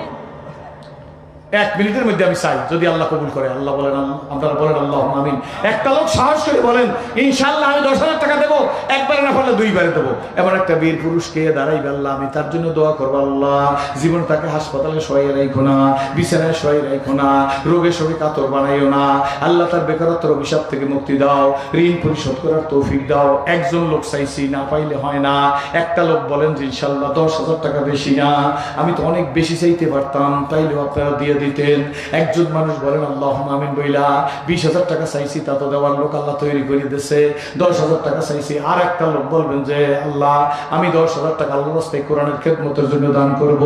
1 মিনিটের মধ্যে আমি চাই, যদি আল্লাহ কবুল করে। আল্লাহ বলেন, আপনারা বলেন আল্লাহুম্মা আমিন। একটা লোক সাহস করে বলেন ইনশাআল্লাহ আমি 10,000 টাকা দেবো, একবারে না পারলে 2বারে দেবো। এমন একটা বীর পুরুষকে দাঁড়াইবে, আল্লাহ আমি তার জন্য দোয়া করবো, আল্লাহ জীবন তাকে হাসপাতালে শোয়াই রাখো না, বিছানায় শোয়াই রাখো না, রোগে শোকে কাতর বানাইও না, আল্লাহ তার বেকারত্বের অভিশাপ থেকে মুক্তি দাও, ঋণ পরিশোধ করার তৌফিক দাও। একজন লোক চাইছি, না পাইলে হয় না। একটা লোক বলেন যে ইনশাআল্লাহ 10,000 টাকা বেশি না, আমি তো অনেক বেশি চাইতে পারতাম, তাইলেও আপনারা দিয়ে দিতেন। একজন মানুষ বলেন আল্লাহুম্মা আমিন বইলা 20,000 টাকা চাইছি, তা তো দেওয়ার লোক আল্লাহ তৈরি করে দিয়েছে। 10,000 টাকা চাইছি। আর একটা লোক বলবেন যে আল্লাহ আমি 10,000 টাকা আল্লাহর রাস্তায় কোরআনের খেদমতের জন্য দান করব,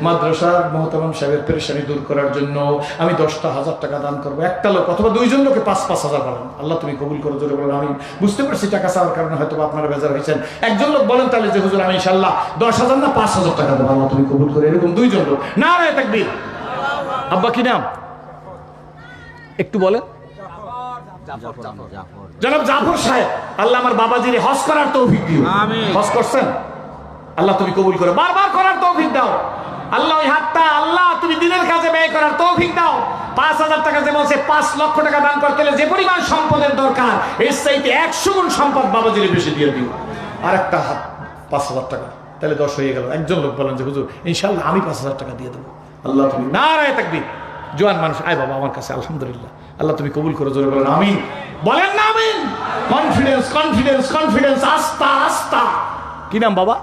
মাদ্রাসার মোহতারাম সাহেবের পেরেশানি দূর করার জন্য আমি 10,000 টাকা দান করব। একটা লোক অথবা 2জন লোকে 5,000 বলেন, আল্লাহ তুমি কবুল করো, জোরে বলেন আমি। বুঝতে পারছি টাকা চাওয়ার কারণে হয়তো আপনারা বেজার হয়েছেন। একজন লোক বলেন তাহলে যে হুজুর আমি ইনশাআল্লাহ 10,000 না 5,000 টাকা দেবো, আল্লাহ তুমি কবুল করে। এরকম 2জন লোক। নারায়ে তাকবীর। আব্বা কি নাম একটু বলেন? জনাব জাফর সাহেব। আল্লাহ আমার বাবাজির হজ করার তৌফিক দিও। আমিন। হজ করছেন, আল্লাহ তুমি কবুল করো। বারবার করার তৌফিক দাও আল্লাহ। ওই হাতটা আল্লাহ তুমি দিনের কাজে ব্যয় করার তৌফিক দাও। 5,000 টাকা যে বলছে, 5 লক্ষ টাকা দান করতে হলে যে পরিমাণ সম্পদের দরকার, এর চাইতে 100 গুণ সম্পদ বাবাজির বেশি দিয়ে দিও। আর একটা হাত 5,000 টাকা, তাহলে 10 হয়ে গেল। একজন লোক বলেন যে হুজুর ইনশাআল্লাহ আমি 5,000 টাকা দিয়ে দেবো, আল্লাহ তুমি। নারায়ে তাকবীর। জোয়ান মানুষ আয় বাবা আমার কাছে, আলহামদুলিল্লাহ, আল্লাহ তুমি কবুল করো, জোরে বলেন আমিন। বলেন না আমিন? কনফিডেন্স কনফিডেন্স কনফিডেন্স, আস্থা আস্থা। কি নাম বাবা?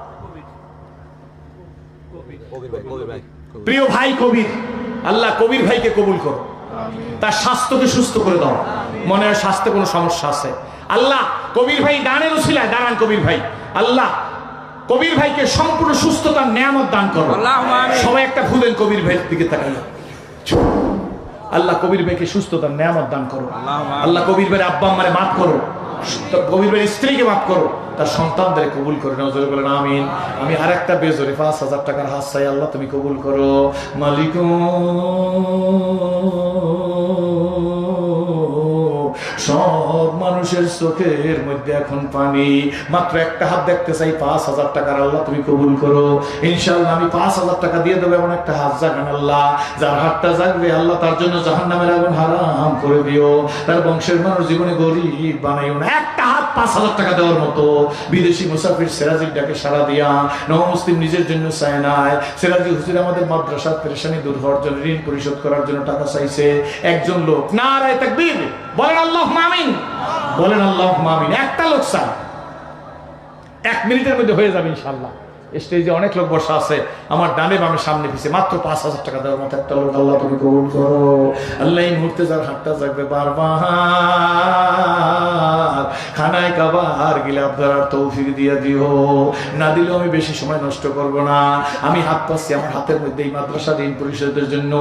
প্রিয় ভাই কবির। আল্লাহ কবির ভাইকে কবুল করো, তার স্বাস্থ্যকে সুস্থ করে দাও। মনে হয় স্বাস্থ্যে কোনো সমস্যা আছে, আল্লাহ কবির ভাই দানের উসিলায় দাঁড়ান কবির ভাই, আল্লাহ কবির ভাইকে সম্পূর্ণ সুস্থতার নেয়ামত দান করো। সবাই একটা ভুলেন কবির ভাইয়ের দিকে তাকাইয়া। আল্লাহ কবির ভাইকে সুস্থতার নেয়ামত দান করো। আল্লাহ কবির ভাইয়ের আব্বা আম্মারে মাফ করো, কবির ভাইয়ের স্ত্রীকে মাফ করো, তার সন্তানদের কবুল করে নাও, জোরে বলেন আমিন। আমি আরেকটা বেজোরে 5,000 টাকার হাত চাই, আল্লাহ তুমি কবুল করো। মালিক সব মানুষের চোখের মধ্যে এখন পানি, মাত্র একটা হাত দেখতে চাই 5,000 টাকার, আল্লাহ তুমি কবুল করো। ইনশাআল্লাহ আমি 5,000 টাকা দিয়ে দেবো। এমন একটা হাত জাগান আল্লাহ, যার হাতটা জাগবে আল্লাহ তার জন্য জাহান্নামের আগুন হারাম করে দিও, তার বংশের মানুষ জীবনে গরিব বানাইও না। একটা হাত 5,000 টাকা দেওয়ার মতো। বিদেশি মুসাফির সিরাজির ডাকে সারা দিয়া, নও মুসলিম নিজের জন্য চায় নাই, সিরাজি হুজুর আমাদের মাদ্রাসার পেরেশানি দূর হওয়ার জন্য, ঋণ পরিশোধ করার জন্য টাকা চাইছে। একজন লোক। নারায়ে তাকবীর। বলেন আল্লাহুম্মা আমিন। বলেন আল্লাহুম্মা আমিন। একটা লোক চাই, 1 মিনিটের মধ্যে হয়ে যাবে ইনশাআল্লাহ। স্টেজে অনেক লোক বসা আছে, আমার ডানে বামে সামনে পিছে, মাত্র 5,000 টাকা দেওয়ার মতো একটা লোক, আল্লাহ তুমি কবুল করো। আল্লাহ এই মুহূর্তে যার হাতটা জাগবে বারবার খানায় কাবার গিলে আপনার তৌফিক দিয়ে দিও। না দিলেও আমি বেশি সময় নষ্ট করব না। আমি হাত পাচ্ছি, আমার হাতের মধ্যে এই মাদ্রাসা ঋণ পরিশোধের জন্য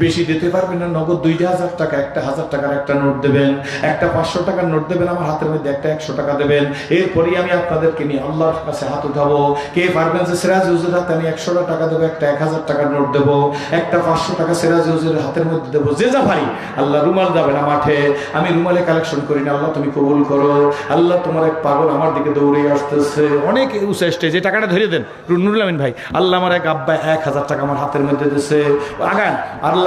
বেশি দিতে পারবেন না, নগদ 2,000 টাকা, একটা 1,000 টাকার একটা নোট দেবেন, একটা 500 টাকার নোট দেবেন, আমার হাতের মধ্যে একটা 100 টাকা দেবেন। এরপরেই আমি আপনাদেরকে নিয়ে আল্লাহর কাছে হাত উঠাবো। কে পারবেন যে সিরাজ হুজুরের হাতে আমি 100 টাকা দেবো, একটা 1,000 টাকার নোট দেবো, একটা 500 টাকা সিরাজ হুজুরের হাতের মধ্যে দেবো, যে যা পারি। আল্লাহ রুমাল যাবে না মাঠে, আমি রুমালে কালেকশন করি না, আল্লাহ তুমি কবুল করো। আল্লাহ তোমার এক পাগল আমার দিকে দৌড়ে আসতেছে, অনেক উঁচু স্টেজে, টাকাটা ধরে দেন নুরুল আমিন ভাই। আল্লাহ আমার এক আব্বা 1,000 টাকা আমার হাতের মধ্যে দিয়েছে, আগান আল্লাহ।